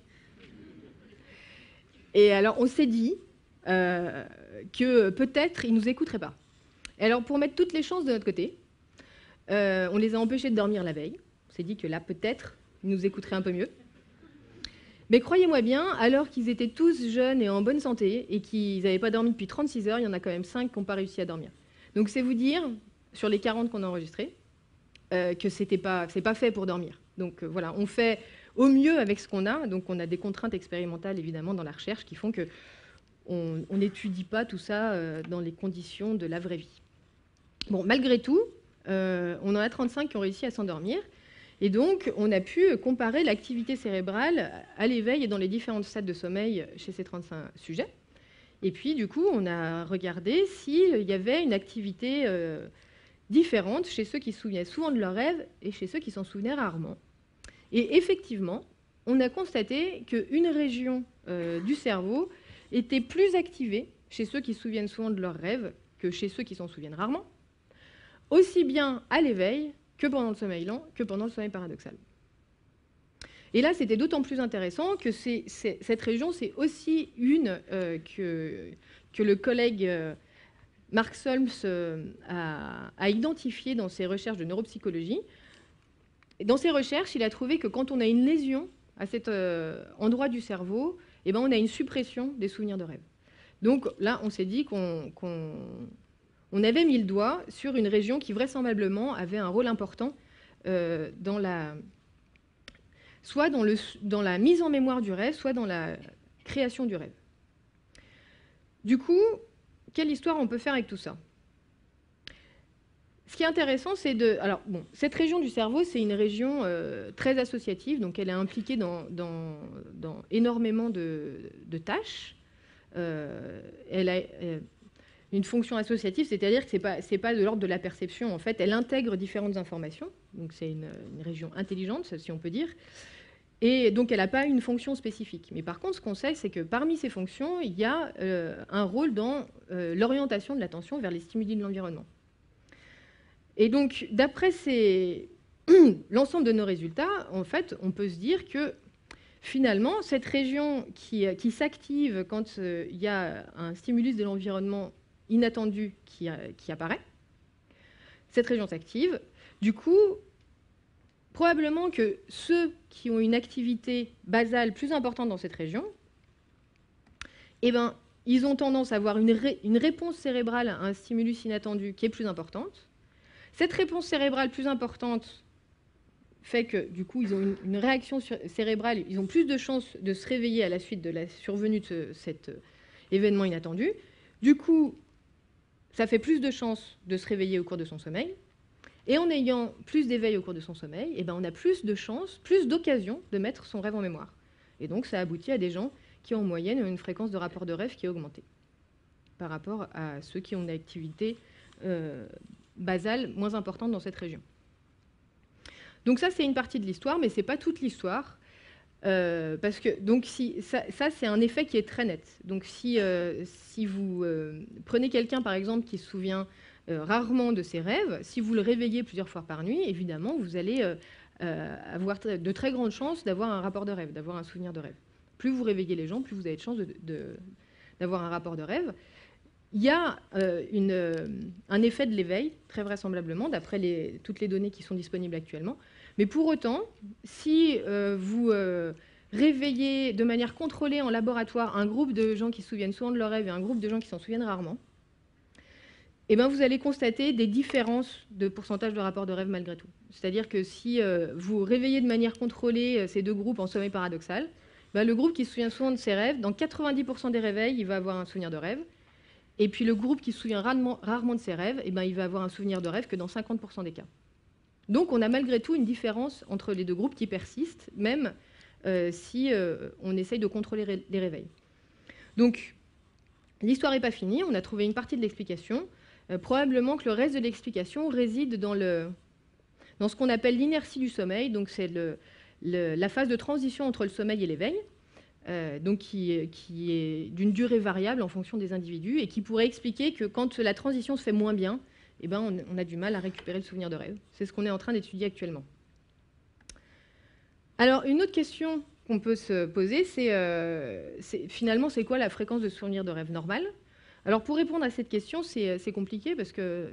S1: Et alors, on s'est dit que peut-être ils ne nous écouteraient pas. Et alors, pour mettre toutes les chances de notre côté, on les a empêchés de dormir la veille. On s'est dit que là, peut-être, ils nous écouteraient un peu mieux. Mais croyez-moi bien, alors qu'ils étaient tous jeunes et en bonne santé et qu'ils n'avaient pas dormi depuis 36 heures, il y en a quand même 5 qui n'ont pas réussi à dormir. Donc c'est vous dire, sur les 40 qu'on a enregistrés, que c'est pas fait pour dormir. Donc voilà, on fait au mieux avec ce qu'on a. Donc on a des contraintes expérimentales, évidemment, dans la recherche qui font qu'on n'étudie pas tout ça dans les conditions de la vraie vie. Bon, malgré tout, on en a 35 qui ont réussi à s'endormir. Et donc, on a pu comparer l'activité cérébrale à l'éveil et dans les différents stades de sommeil chez ces 35 sujets. Et puis, du coup, on a regardé s'il y avait une activité différente chez ceux qui se souvenaient souvent de leurs rêves et chez ceux qui s'en souvenaient rarement. Et effectivement, on a constaté qu'une région du cerveau était plus activée chez ceux qui se souviennent souvent de leurs rêves que chez ceux qui s'en souviennent rarement, aussi bien à l'éveil que pendant le sommeil lent, que pendant le sommeil paradoxal. Et là, c'était d'autant plus intéressant que cette région, c'est aussi une que le collègue Mark Solms a identifiée dans ses recherches de neuropsychologie. Et dans ses recherches, il a trouvé que quand on a une lésion à cet endroit du cerveau, eh ben, on a une suppression des souvenirs de rêve. Donc là, on s'est dit qu'on avait mis le doigt sur une région qui vraisemblablement avait un rôle important soit dans la mise en mémoire du rêve, soit dans la création du rêve. Du coup, quelle histoire on peut faire avec tout ça? Ce qui est intéressant, c'est de... Alors, bon, cette région du cerveau, c'est une région très associative, donc elle est impliquée dans énormément de tâches. Elle a une fonction associative, c'est-à-dire que ce n'est pas de l'ordre de la perception. En fait, elle intègre différentes informations. Donc, c'est une région intelligente, si on peut dire. Et donc, elle n'a pas une fonction spécifique. Mais par contre, ce qu'on sait, c'est que parmi ces fonctions, il y a un rôle dans l'orientation de l'attention vers les stimuli de l'environnement. Et donc, d'après l'ensemble de nos résultats, en fait, on peut se dire que finalement, cette région qui s'active quand il y a un stimulus de l'environnement inattendu qui apparaît, cette région s'active. Du coup, probablement que ceux qui ont une activité basale plus importante dans cette région, eh ben, ils ont tendance à avoir une réponse cérébrale à un stimulus inattendu qui est plus importante. Cette réponse cérébrale plus importante fait que, du coup, ils ont une réaction cérébrale, ils ont plus de chances de se réveiller à la suite de la survenue de cet événement inattendu. Du coup, ça fait plus de chances de se réveiller au cours de son sommeil. Et en ayant plus d'éveil au cours de son sommeil, eh ben, on a plus de chances, plus d'occasions de mettre son rêve en mémoire. Et donc, ça aboutit à des gens qui, en moyenne, ont une fréquence de rapport de rêve qui est augmentée par rapport à ceux qui ont une activité basale moins importante dans cette région. Donc ça, c'est une partie de l'histoire, mais ce n'est pas toute l'histoire. Parce que donc, ça c'est un effet qui est très net. Donc si vous prenez quelqu'un, par exemple, qui se souvient rarement de ses rêves, si vous le réveillez plusieurs fois par nuit, évidemment, vous allez avoir de très grandes chances d'avoir un rapport de rêve, d'avoir un souvenir de rêve. Plus vous réveillez les gens, plus vous avez de chances d'avoir un rapport de rêve. Il y a un effet de l'éveil, très vraisemblablement, d'après toutes les données qui sont disponibles actuellement. Mais pour autant, si vous réveillez de manière contrôlée en laboratoire un groupe de gens qui se souviennent souvent de leurs rêves et un groupe de gens qui s'en souviennent rarement, eh ben vous allez constater des différences de pourcentage de rapport de rêve malgré tout. C'est-à-dire que si vous réveillez de manière contrôlée ces deux groupes en sommeil paradoxal, ben le groupe qui se souvient souvent de ses rêves, dans 90% des réveils, il va avoir un souvenir de rêve. Et puis le groupe qui se souvient rarement de ses rêves, eh ben, il va avoir un souvenir de rêve que dans 50% des cas. Donc on a malgré tout une différence entre les deux groupes qui persiste, même si on essaye de contrôler les réveils. Donc l'histoire n'est pas finie, on a trouvé une partie de l'explication. Probablement que le reste de l'explication réside dans ce qu'on appelle l'inertie du sommeil, donc c'est la phase de transition entre le sommeil et l'éveil. Donc qui est d'une durée variable en fonction des individus et qui pourrait expliquer que quand la transition se fait moins bien, eh ben on a du mal à récupérer le souvenir de rêve. C'est ce qu'on est en train d'étudier actuellement. Alors, une autre question qu'on peut se poser, finalement, c'est quoi la fréquence de souvenir de rêve normale? Alors, pour répondre à cette question, c'est compliqué parce que,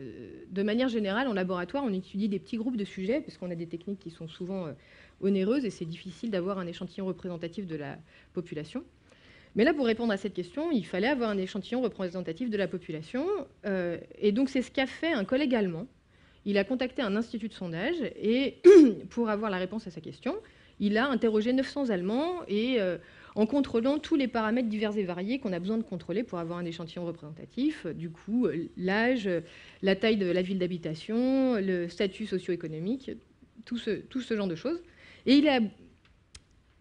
S1: de manière générale, en laboratoire, on étudie des petits groupes de sujets parce qu'on a des techniques qui sont souvent onéreuses et c'est difficile d'avoir un échantillon représentatif de la population. Mais là, pour répondre à cette question, il fallait avoir un échantillon représentatif de la population. Et donc, c'est ce qu'a fait un collègue allemand. Il a contacté un institut de sondage et pour avoir la réponse à sa question, il a interrogé 900 Allemands et en contrôlant tous les paramètres divers et variés qu'on a besoin de contrôler pour avoir un échantillon représentatif, du coup, l'âge, la taille de la ville d'habitation, le statut socio-économique, tout ce genre de choses. Et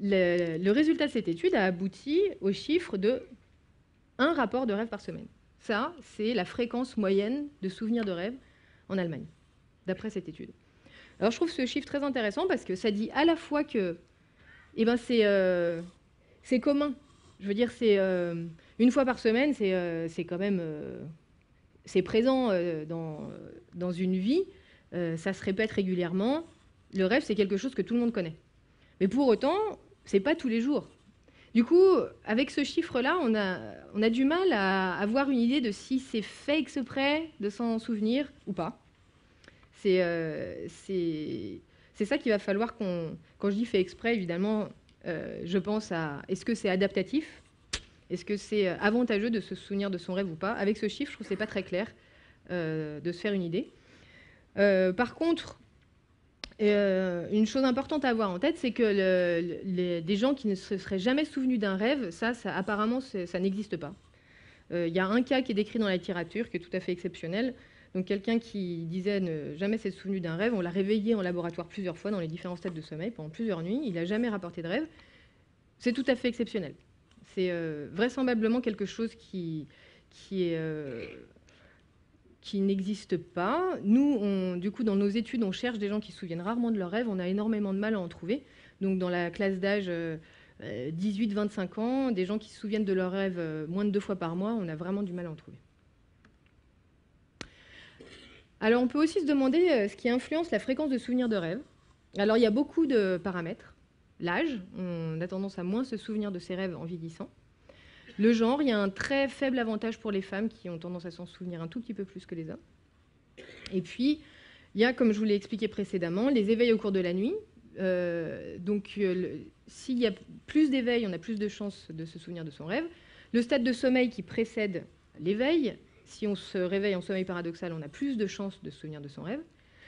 S1: le résultat de cette étude a abouti au chiffre de 1 rapport de rêve par semaine. Ça, c'est la fréquence moyenne de souvenirs de rêve en Allemagne, d'après cette étude. Alors, je trouve ce chiffre très intéressant parce que ça dit à la fois que c'est commun. Je veux dire, c'est une fois par semaine, c'est quand même c'est présent dans une vie. Ça se répète régulièrement. Le rêve, c'est quelque chose que tout le monde connaît. Mais pour autant, c'est pas tous les jours. Du coup, avec ce chiffre-là, on a du mal à avoir une idée de si c'est fait exprès de s'en souvenir ou pas. C'est ça qu'il va falloir qu'on... Quand je dis fait exprès, évidemment, je pense à est-ce que c'est adaptatif? Est-ce que c'est avantageux de se souvenir de son rêve ou pas? Avec ce chiffre, je trouve que ce n'est pas très clair de se faire une idée. Par contre, une chose importante à avoir en tête, c'est que des gens qui ne se seraient jamais souvenus d'un rêve, apparemment, ça n'existe pas. Il y a un cas qui est décrit dans la littérature, qui est tout à fait exceptionnel. Donc quelqu'un qui disait ne jamais s'être souvenu d'un rêve, on l'a réveillé en laboratoire plusieurs fois dans les différents stades de sommeil pendant plusieurs nuits, il n'a jamais rapporté de rêve. C'est tout à fait exceptionnel. C'est vraisemblablement quelque chose qui n'existe pas. Nous, du coup, dans nos études, on cherche des gens qui se souviennent rarement de leurs rêves. On a énormément de mal à en trouver. Donc, dans la classe d'âge 18-25 ans, des gens qui se souviennent de leurs rêves moins de 2 fois par mois, on a vraiment du mal à en trouver. Alors, on peut aussi se demander ce qui influence la fréquence de souvenirs de rêve. Alors, il y a beaucoup de paramètres. L'âge, on a tendance à moins se souvenir de ses rêves en vieillissant. Le genre, il y a un très faible avantage pour les femmes qui ont tendance à s'en souvenir un tout petit peu plus que les hommes. Et puis, il y a, comme je vous l'ai expliqué précédemment, les éveils au cours de la nuit. S'il y a plus d'éveils, on a plus de chances de se souvenir de son rêve. Le stade de sommeil qui précède l'éveil, si on se réveille en sommeil paradoxal, on a plus de chances de se souvenir de son rêve.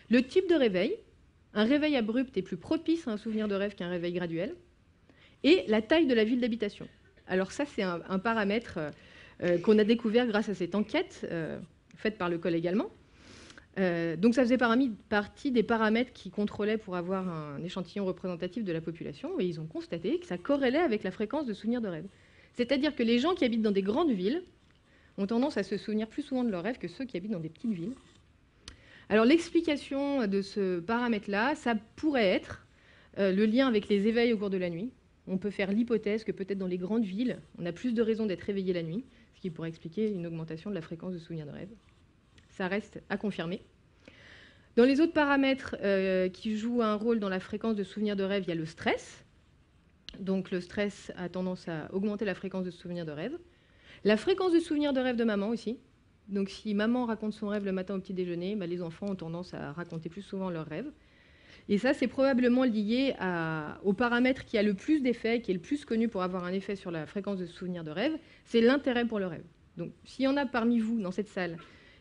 S1: Le type de réveil, un réveil abrupt est plus propice à un souvenir de rêve qu'un réveil graduel. Et la taille de la ville d'habitation. Alors ça, c'est un paramètre qu'on a découvert grâce à cette enquête faite par le collègue allemand. Donc ça faisait partie des paramètres qui contrôlaient pour avoir un échantillon représentatif de la population, et ils ont constaté que ça corrélait avec la fréquence de souvenirs de rêve. C'est-à-dire que les gens qui habitent dans des grandes villes ont tendance à se souvenir plus souvent de leurs rêves que ceux qui habitent dans des petites villes. Alors l'explication de ce paramètre-là, ça pourrait être le lien avec les éveils au cours de la nuit. On peut faire l'hypothèse que peut-être dans les grandes villes, on a plus de raisons d'être réveillé la nuit, ce qui pourrait expliquer une augmentation de la fréquence de souvenirs de rêve. Ça reste à confirmer. Dans les autres paramètres qui jouent un rôle dans la fréquence de souvenirs de rêve, il y a le stress. Donc le stress a tendance à augmenter la fréquence de souvenirs de rêve. La fréquence de souvenirs de rêve de maman aussi. Donc si maman raconte son rêve le matin au petit déjeuner, les enfants ont tendance à raconter plus souvent leurs rêves. Et ça, c'est probablement lié au paramètre qui a le plus d'effet, qui est le plus connu pour avoir un effet sur la fréquence de souvenirs de rêve, c'est l'intérêt pour le rêve. Donc s'il y en a parmi vous dans cette salle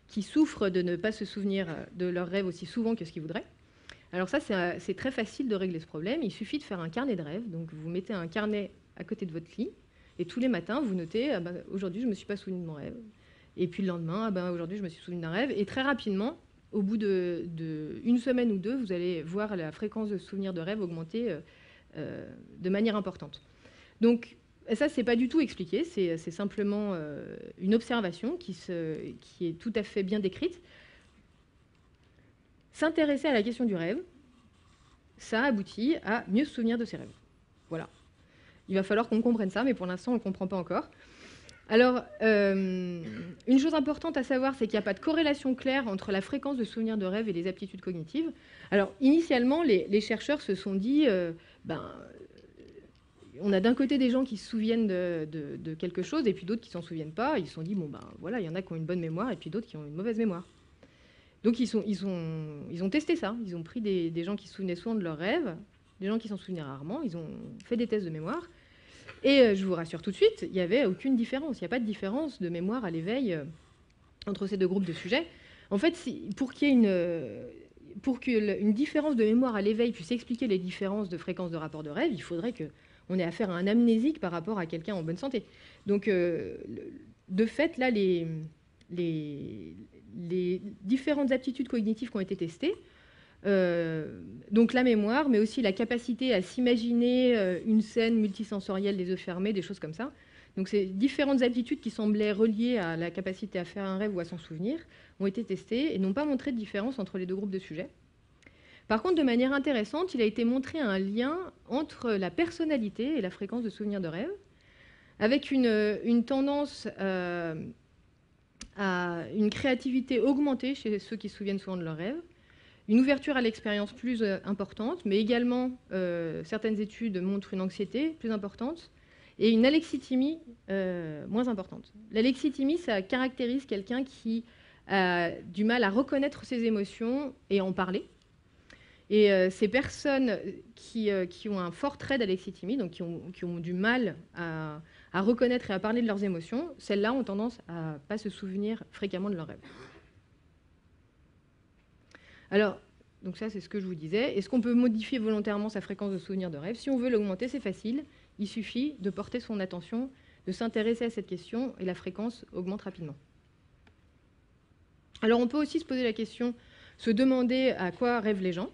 S1: qui souffrent de ne pas se souvenir de leur rêve aussi souvent que ce qu'ils voudraient, alors ça, c'est très facile de régler ce problème. Il suffit de faire un carnet de rêve. Donc vous mettez un carnet à côté de votre lit, et tous les matins, vous notez aujourd'hui, je ne me suis pas souvenu de mon rêve. Et puis le lendemain, aujourd'hui, je me suis souvenu d'un rêve. Et très rapidement, au bout d'une semaine ou deux, vous allez voir la fréquence de souvenirs de rêve augmenter de manière importante. Donc ça, ce n'est pas du tout expliqué, c'est simplement une observation qui est tout à fait bien décrite. S'intéresser à la question du rêve, ça aboutit à mieux se souvenir de ses rêves. Voilà. Il va falloir qu'on comprenne ça, mais pour l'instant, on ne le comprend pas encore. Alors, une chose importante à savoir, c'est qu'il n'y a pas de corrélation claire entre la fréquence de souvenirs de rêve et les aptitudes cognitives. Alors, initialement, les chercheurs se sont dit, ben, on a d'un côté des gens qui se souviennent de quelque chose et puis d'autres qui s'en souviennent pas. Ils se sont dit, bon, ben voilà, il y en a qui ont une bonne mémoire et puis d'autres qui ont une mauvaise mémoire. Donc ils ont testé ça. Ils ont pris des gens qui se souvenaient souvent de leurs rêves, des gens qui s'en souvenaient rarement. Ils ont fait des tests de mémoire. Et je vous rassure tout de suite, il n'y avait aucune différence. Il n'y a pas de différence de mémoire à l'éveil entre ces deux groupes de sujets. En fait, pour qu'une différence de mémoire à l'éveil puisse expliquer les différences de fréquence de rapport de rêve, il faudrait qu'on ait affaire à un amnésique par rapport à quelqu'un en bonne santé. Donc, de fait, là, les différentes aptitudes cognitives qui ont été testées, donc la mémoire, mais aussi la capacité à s'imaginer une scène multisensorielle des yeux fermés, des choses comme ça. Donc ces différentes aptitudes qui semblaient reliées à la capacité à faire un rêve ou à s'en souvenir ont été testées et n'ont pas montré de différence entre les deux groupes de sujets. Par contre, de manière intéressante, il a été montré un lien entre la personnalité et la fréquence de souvenirs de rêve, avec une tendance à une créativité augmentée chez ceux qui se souviennent souvent de leurs rêves, une ouverture à l'expérience plus importante, mais également certaines études montrent une anxiété plus importante et une alexithymie moins importante. L'alexithymie, ça caractérise quelqu'un qui a du mal à reconnaître ses émotions et à en parler. Et ces personnes qui ont un fort trait d'alexithymie, donc qui ont du mal à reconnaître et à parler de leurs émotions, celles-là ont tendance à ne pas se souvenir fréquemment de leurs rêves. Alors, donc ça, c'est ce que je vous disais. Est-ce qu'on peut modifier volontairement sa fréquence de souvenir de rêve? Si on veut l'augmenter, c'est facile. Il suffit de porter son attention, de s'intéresser à cette question, et la fréquence augmente rapidement. Alors, on peut aussi se poser la question, se demander à quoi rêvent les gens.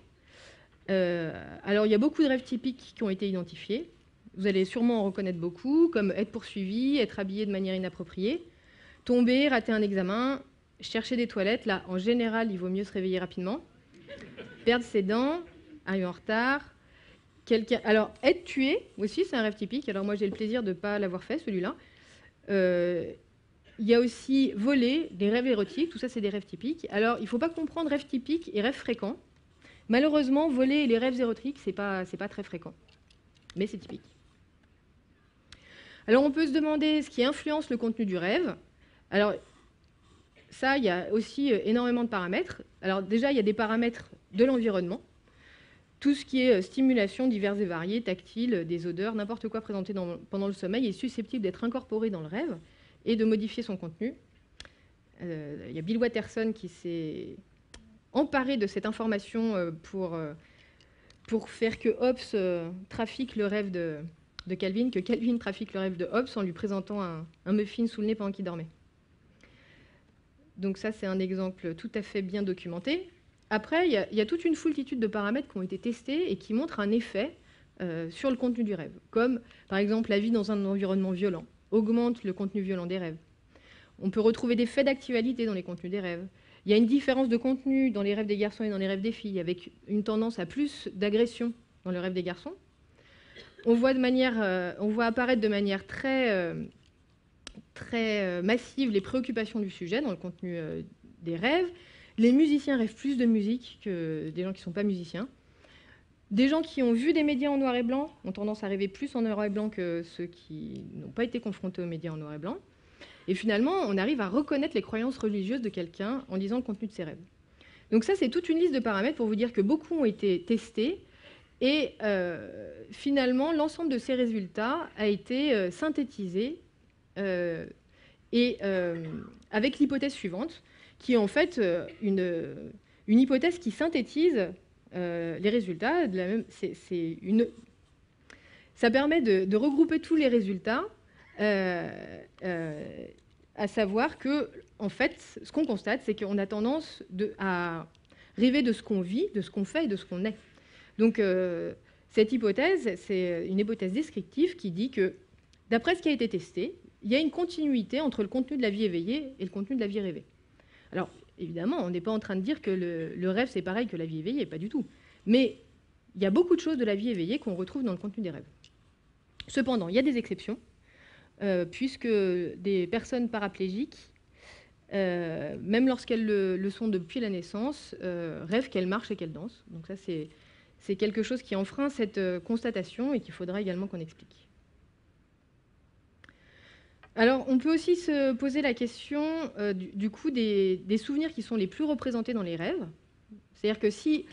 S1: Alors, il y a beaucoup de rêves typiques qui ont été identifiés. Vous allez sûrement en reconnaître beaucoup, comme être poursuivi, être habillé de manière inappropriée, tomber, rater un examen, chercher des toilettes. Là, en général, il vaut mieux se réveiller rapidement. Perdre ses dents, arriver en retard. Alors, être tué aussi, c'est un rêve typique. Alors, moi, j'ai le plaisir de ne pas l'avoir fait, celui-là. Il y a aussi voler, des rêves érotiques. Tout ça, c'est des rêves typiques. Alors, il ne faut pas confondre rêve typique et rêve fréquent. Malheureusement, voler et les rêves érotiques, ce n'est pas très fréquent. Mais c'est typique. Alors, on peut se demander ce qui influence le contenu du rêve. Alors, ça, il y a aussi énormément de paramètres. Alors, déjà, il y a des paramètres de l'environnement. Tout ce qui est stimulation diverses et variées, tactile, des odeurs, n'importe quoi présenté pendant le sommeil est susceptible d'être incorporé dans le rêve et de modifier son contenu. Il y a Bill Watterson qui s'est emparé de cette information pour faire que Hobbes trafique le rêve de Calvin, que Calvin trafique le rêve de Hobbes en lui présentant un muffin sous le nez pendant qu'il dormait. Donc ça, c'est un exemple tout à fait bien documenté. Après, il y a toute une foultitude de paramètres qui ont été testés et qui montrent un effet sur le contenu du rêve, comme par exemple la vie dans un environnement violent augmente le contenu violent des rêves. On peut retrouver des faits d'actualité dans les contenus des rêves. Il y a une différence de contenu dans les rêves des garçons et dans les rêves des filles, avec une tendance à plus d'agression dans le rêve des garçons. On voit apparaître de manière très massive les préoccupations du sujet dans le contenu des rêves. Les musiciens rêvent plus de musique que des gens qui ne sont pas musiciens. Des gens qui ont vu des médias en noir et blanc ont tendance à rêver plus en noir et blanc que ceux qui n'ont pas été confrontés aux médias en noir et blanc. Et finalement, on arrive à reconnaître les croyances religieuses de quelqu'un en lisant le contenu de ses rêves. Donc ça, c'est toute une liste de paramètres pour vous dire que beaucoup ont été testés. Et finalement, l'ensemble de ces résultats a été synthétisé avec l'hypothèse suivante, qui est en fait une hypothèse qui synthétise les résultats. Ça permet de regrouper tous les résultats, à savoir que, en fait, ce qu'on constate, c'est qu'on a tendance à rêver de ce qu'on vit, de ce qu'on fait et de ce qu'on est. Donc, cette hypothèse, c'est une hypothèse descriptive qui dit que, d'après ce qui a été testé, il y a une continuité entre le contenu de la vie éveillée et le contenu de la vie rêvée. Alors, évidemment, on n'est pas en train de dire que le rêve, c'est pareil que la vie éveillée, pas du tout. Mais il y a beaucoup de choses de la vie éveillée qu'on retrouve dans le contenu des rêves. Cependant, il y a des exceptions, puisque des personnes paraplégiques, même lorsqu'elles le sont depuis la naissance, rêvent qu'elles marchent et qu'elles dansent. Donc ça, c'est c'est quelque chose qui enfreint cette constatation et qu'il faudra également qu'on explique. Alors, on peut aussi se poser la question du coup des souvenirs qui sont les plus représentés dans les rêves. C'est-à-dire que si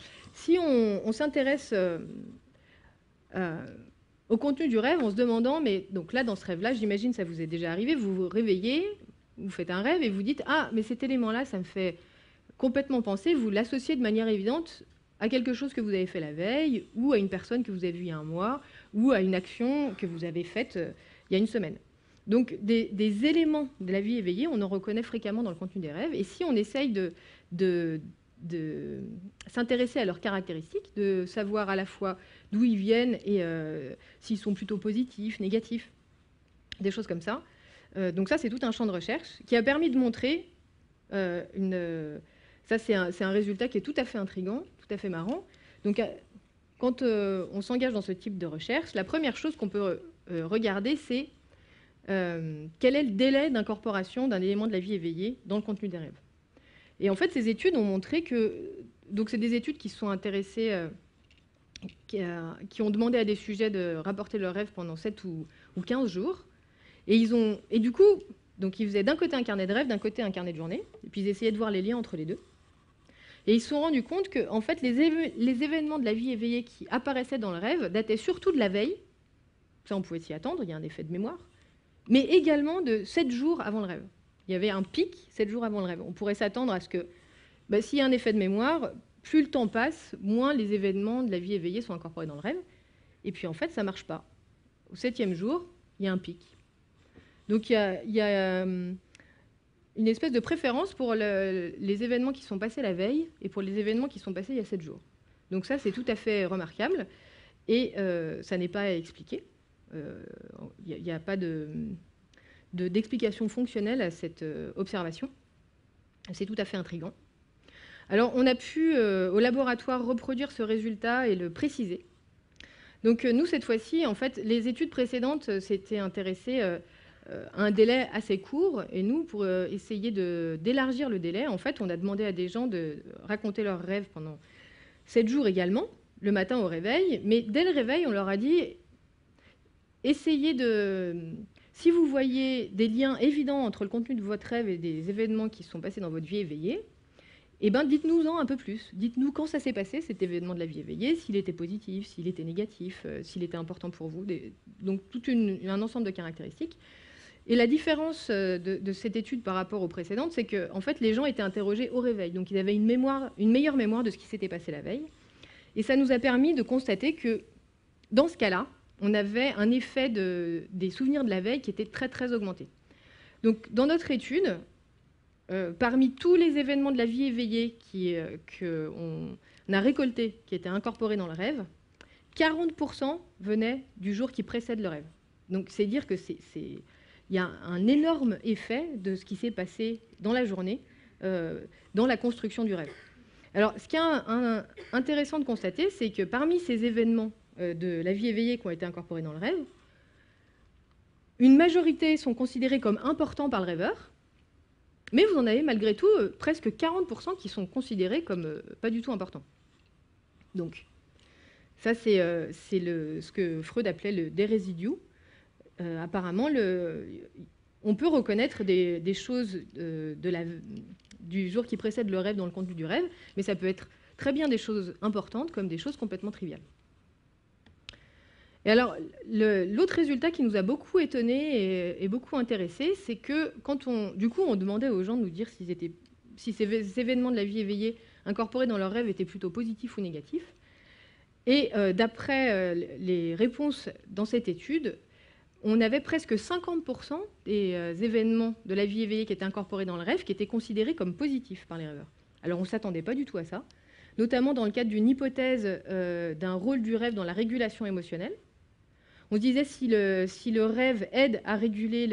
S1: on s'intéresse au contenu du rêve en se demandant, mais donc là, dans ce rêve-là, j'imagine ça vous est déjà arrivé, vous vous réveillez, vous faites un rêve et vous dites « Ah, mais cet élément-là, ça me fait complètement penser », vous l'associez de manière évidente à quelque chose que vous avez fait la veille, ou à une personne que vous avez vue il y a un mois, ou à une action que vous avez faite il y a une semaine. Donc des éléments de la vie éveillée, on en reconnaît fréquemment dans le contenu des rêves, et si on essaye de s'intéresser à leurs caractéristiques, de savoir à la fois d'où ils viennent et s'ils sont plutôt positifs, négatifs, des choses comme ça. Donc ça, c'est tout un champ de recherche qui a permis de montrer ça, c'est un résultat qui est tout à fait intriguant, tout à fait marrant. Donc quand on s'engage dans ce type de recherche, la première chose qu'on peut regarder, c'est quel est le délai d'incorporation d'un élément de la vie éveillée dans le contenu des rêves. Et en fait, ces études ont montré que... Donc, c'est des études qui se sont intéressées, qui ont demandé à des sujets de rapporter leurs rêves pendant 7 ou 15 jours. Et du coup, donc, ils faisaient d'un côté un carnet de rêves, d'un côté un carnet de journée. Et puis, ils essayaient de voir les liens entre les deux. Et ils se sont rendus compte que, en fait, les événements de la vie éveillée qui apparaissaient dans le rêve dataient surtout de la veille. Ça, on pouvait s'y attendre, il y a un effet de mémoire. Mais également de 7 jours avant le rêve. Il y avait un pic 7 jours avant le rêve. On pourrait s'attendre à ce que, s'il y a un effet de mémoire, plus le temps passe, moins les événements de la vie éveillée sont incorporés dans le rêve. Et puis en fait, ça ne marche pas. Au 7e jour, il y a un pic. Donc il y a une espèce de préférence pour les événements qui sont passés la veille et pour les événements qui sont passés il y a 7 jours. Donc ça, c'est tout à fait remarquable. Et ça n'est pas expliqué. Il n'y a pas d'explication fonctionnelle à cette observation. C'est tout à fait intriguant. Alors, on a pu, au laboratoire, reproduire ce résultat et le préciser. Donc, nous, cette fois-ci, en fait, les études précédentes s'étaient intéressées à un délai assez court. Et nous, pour essayer d'élargir le délai, en fait, on a demandé à des gens de raconter leurs rêves pendant 7 jours également, le matin au réveil. Mais dès le réveil, on leur a dit, essayez de... Si vous voyez des liens évidents entre le contenu de votre rêve et des événements qui sont passés dans votre vie éveillée, eh ben, dites-nous-en un peu plus. Dites-nous quand ça s'est passé, cet événement de la vie éveillée, s'il était positif, s'il était négatif, s'il était important pour vous. Donc, tout un ensemble de caractéristiques. Et la différence de cette étude par rapport aux précédentes, c'est que en fait, les gens étaient interrogés au réveil. Donc, ils avaient une meilleure mémoire de ce qui s'était passé la veille. Et ça nous a permis de constater que, dans ce cas-là, on avait un effet des souvenirs de la veille qui était très, très augmenté. Donc, dans notre étude, parmi tous les événements de la vie éveillée qu'on a récoltés, qui étaient incorporés dans le rêve, 40% venaient du jour qui précède le rêve. Donc, c'est dire qu'il y a un énorme effet de ce qui s'est passé dans la journée, dans la construction du rêve. Alors, ce qui est intéressant de constater, c'est que parmi ces événements de la vie éveillée qui ont été incorporés dans le rêve, une majorité sont considérés comme importants par le rêveur, mais vous en avez malgré tout presque 40% qui sont considérés comme pas du tout importants. Donc, ça c'est ce que Freud appelait le des résidus. Apparemment, on peut reconnaître des choses du jour qui précède le rêve dans le contenu du rêve, mais ça peut être très bien des choses importantes comme des choses complètement triviales. Et alors, l'autre résultat qui nous a beaucoup étonnés et beaucoup intéressés, c'est que du coup, on demandait aux gens de nous dire si ces événements de la vie éveillée incorporés dans leurs rêves étaient plutôt positifs ou négatifs. Et d'après les réponses dans cette étude, on avait presque 50% des événements de la vie éveillée qui étaient incorporés dans le rêve qui étaient considérés comme positifs par les rêveurs. Alors, on ne s'attendait pas du tout à ça, notamment dans le cadre d'une hypothèse d'un rôle du rêve dans la régulation émotionnelle. On se disait si le rêve aide à réguler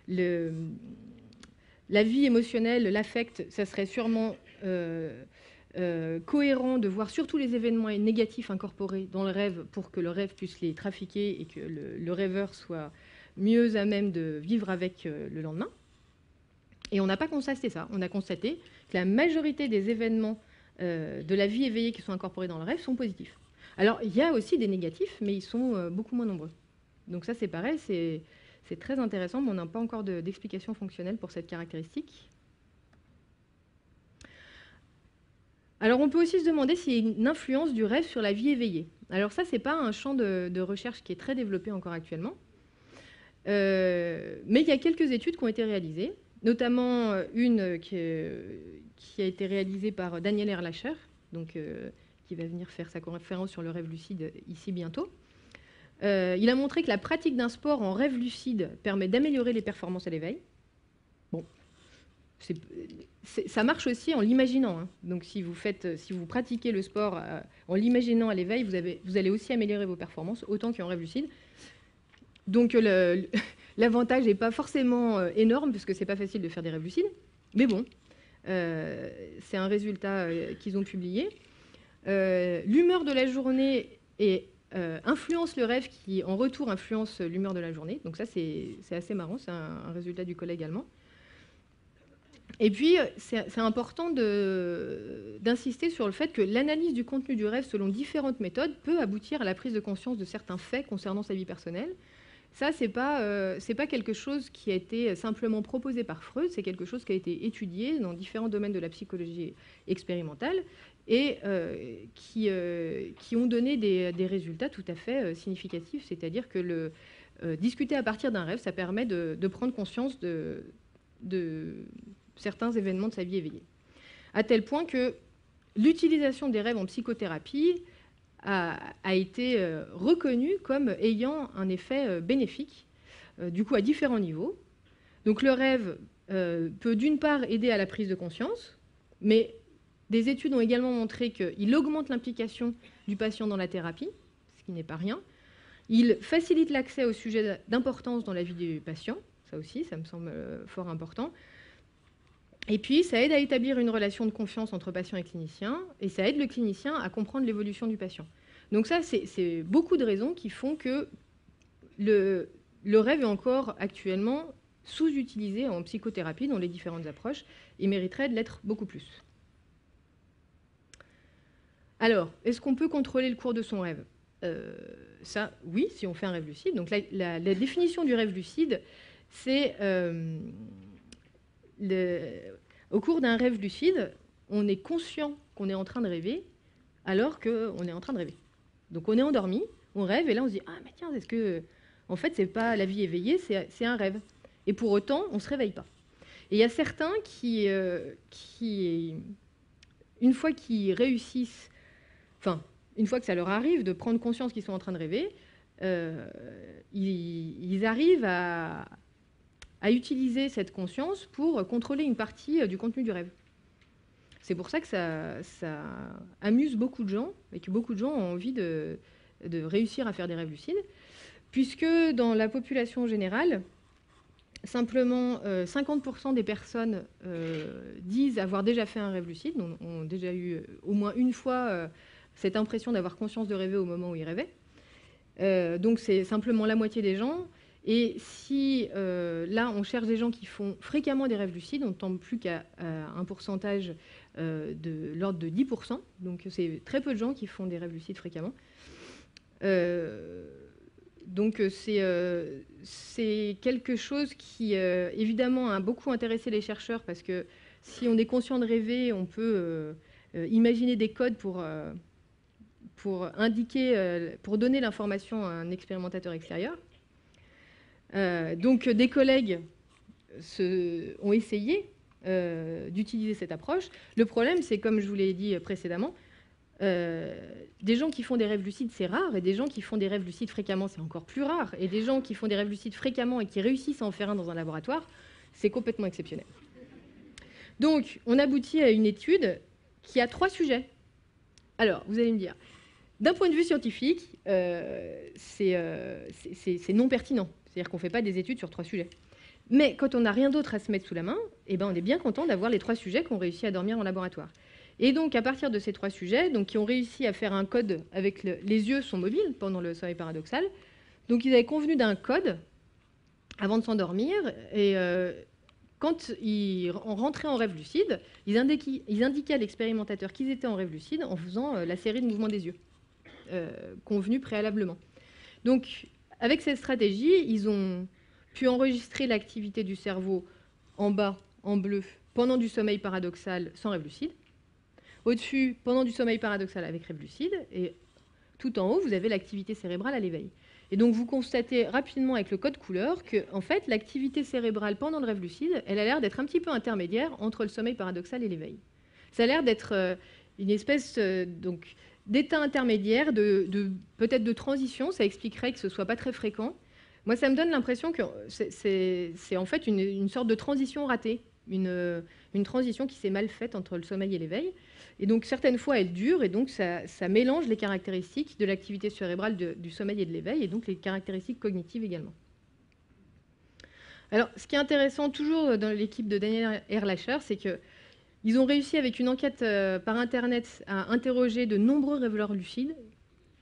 S1: la vie émotionnelle, l'affect, ça serait sûrement cohérent de voir surtout les événements négatifs incorporés dans le rêve pour que le rêve puisse les trafiquer et que le rêveur soit mieux à même de vivre avec le lendemain. Et on n'a pas constaté ça. On a constaté que la majorité des événements de la vie éveillée qui sont incorporés dans le rêve sont positifs. Alors, il y a aussi des négatifs, mais ils sont beaucoup moins nombreux. Donc ça, c'est pareil, c'est très intéressant, mais on n'a pas encore d'explication fonctionnelle pour cette caractéristique. Alors, on peut aussi se demander s'il y a une influence du rêve sur la vie éveillée. Alors ça, ce n'est pas un champ de recherche qui est très développé encore actuellement. Mais il y a quelques études qui ont été réalisées, notamment une qui a été réalisée par Daniel Erlacher, donc, qui va venir faire sa conférence sur le rêve lucide ici bientôt. Il a montré que la pratique d'un sport en rêve lucide permet d'améliorer les performances à l'éveil. Bon, ça marche aussi en l'imaginant. Hein. Donc si vous pratiquez le sport en l'imaginant à l'éveil, vous allez aussi améliorer vos performances autant qu'en rêve lucide. Donc l'avantage n'est pas forcément énorme, puisque ce n'est pas facile de faire des rêves lucides. Mais bon, c'est un résultat qu'ils ont publié. L'humeur de la journée influence le rêve qui, en retour, influence l'humeur de la journée. Donc ça, c'est assez marrant, c'est un résultat du collègue allemand. Et puis, c'est important d'insister sur le fait que l'analyse du contenu du rêve selon différentes méthodes peut aboutir à la prise de conscience de certains faits concernant sa vie personnelle. Ça, c'est pas quelque chose qui a été simplement proposé par Freud, c'est quelque chose qui a été étudié dans différents domaines de la psychologie expérimentale et qui ont donné des résultats tout à fait significatifs. C'est-à-dire que discuter à partir d'un rêve, ça permet de prendre conscience de certains événements de sa vie éveillée. À tel point que l'utilisation des rêves en psychothérapie a été reconnue comme ayant un effet bénéfique, du coup à différents niveaux. Donc le rêve peut d'une part aider à la prise de conscience, mais des études ont également montré qu'il augmente l'implication du patient dans la thérapie, ce qui n'est pas rien. Il facilite l'accès aux sujets d'importance dans la vie du patient, ça aussi, ça me semble fort important. Et puis, ça aide à établir une relation de confiance entre patient et clinicien, et ça aide le clinicien à comprendre l'évolution du patient. Donc ça, c'est beaucoup de raisons qui font que le rêve est encore actuellement sous-utilisé en psychothérapie dans les différentes approches et mériterait de l'être beaucoup plus. Alors, est-ce qu'on peut contrôler le cours de son rêve ? Ça, oui, si on fait un rêve lucide. Donc la définition du rêve lucide, c'est au cours d'un rêve lucide, on est conscient qu'on est en train de rêver alors qu'on est en train de rêver. Donc on est endormi, on rêve, et là on se dit « Ah, mais tiens, est-ce que... » En fait, c'est pas la vie éveillée, c'est un rêve. Et pour autant, on ne se réveille pas. Et il y a certains qui une fois qu'ils réussissent, enfin, une fois que ça leur arrive de prendre conscience qu'ils sont en train de rêver, ils arrivent à utiliser cette conscience pour contrôler une partie du contenu du rêve. C'est pour ça que ça amuse beaucoup de gens, et que beaucoup de gens ont envie de réussir à faire des rêves lucides, puisque dans la population générale, simplement 50% des personnes disent avoir déjà fait un rêve lucide, ont déjà eu au moins une fois cette impression d'avoir conscience de rêver au moment où ils rêvaient. Donc c'est simplement la moitié des gens. Et si là, on cherche des gens qui font fréquemment des rêves lucides, on ne tombe plus qu'à un pourcentage de l'ordre de 10%. Donc c'est très peu de gens qui font des rêves lucides fréquemment. Donc c'est quelque chose qui, évidemment, a beaucoup intéressé les chercheurs, parce que si on est conscient de rêver, on peut imaginer des codes pour donner l'information à un expérimentateur extérieur. Donc des collègues ont essayé d'utiliser cette approche. Le problème, c'est, comme je vous l'ai dit précédemment, des gens qui font des rêves lucides, c'est rare, et des gens qui font des rêves lucides fréquemment, c'est encore plus rare. Et des gens qui font des rêves lucides fréquemment et qui réussissent à en faire un dans un laboratoire, c'est complètement exceptionnel. Donc, on aboutit à une étude qui a 3 sujets. Alors, vous allez me dire, d'un point de vue scientifique, c'est non pertinent. C'est-à-dire qu'on ne fait pas des études sur 3 sujets. Mais quand on n'a rien d'autre à se mettre sous la main, eh ben, on est bien content d'avoir les 3 sujets qui ont réussi à dormir en laboratoire. Et donc, à partir de ces 3 sujets, donc, qui ont réussi à faire un code avec les yeux sont mobiles pendant le sommeil paradoxal, donc ils avaient convenu d'un code avant de s'endormir, et quand ils rentraient en rêve lucide, ils indiquaient à l'expérimentateur qu'ils étaient en rêve lucide en faisant la série de mouvements des yeux. convenu préalablement. Donc, avec cette stratégie, ils ont pu enregistrer l'activité du cerveau en bas, en bleu, pendant du sommeil paradoxal sans rêve lucide. Au-dessus, pendant du sommeil paradoxal avec rêve lucide. Et tout en haut, vous avez l'activité cérébrale à l'éveil. Et donc, vous constatez rapidement avec le code couleur que, en fait, l'activité cérébrale pendant le rêve lucide, elle a l'air d'être un petit peu intermédiaire entre le sommeil paradoxal et l'éveil. Ça a l'air d'être une espèce d'état intermédiaire, peut-être de transition. Ça expliquerait que ce ne soit pas très fréquent. Moi, ça me donne l'impression que c'est en fait une sorte de transition ratée, une transition qui s'est mal faite entre le sommeil et l'éveil. Et donc, certaines fois, elle dure, et donc ça mélange les caractéristiques de l'activité cérébrale du sommeil et de l'éveil, et donc les caractéristiques cognitives également. Alors, ce qui est intéressant toujours dans l'équipe de Daniel Erlacher, c'est qu'ils ont réussi avec une enquête par Internet à interroger de nombreux rêveurs lucides,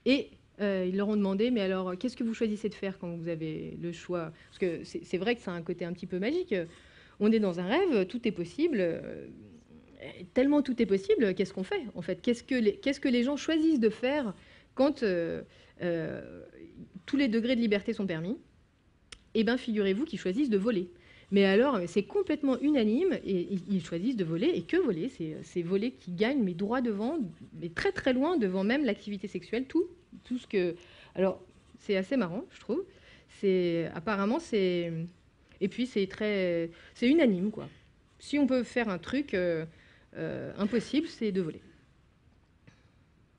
S1: et ils leur ont demandé, mais alors, qu'est-ce que vous choisissez de faire quand vous avez le choix? Parce que c'est vrai que ça a un côté un petit peu magique. On est dans un rêve, tout est possible. Tellement tout est possible, qu'est-ce qu'on fait en fait? Qu'est-ce que les gens choisissent de faire quand tous les degrés de liberté sont permis? Eh bien, figurez-vous qu'ils choisissent de voler. Mais alors, c'est complètement unanime, et ils choisissent de voler, et que voler? C'est voler qui gagne, mais droit devant, mais très très loin devant même l'activité sexuelle, tout ce que... Alors, c'est assez marrant, je trouve. Apparemment, c'est... Et puis, c'est unanime, quoi. Si on peut faire un truc... impossible, c'est de voler.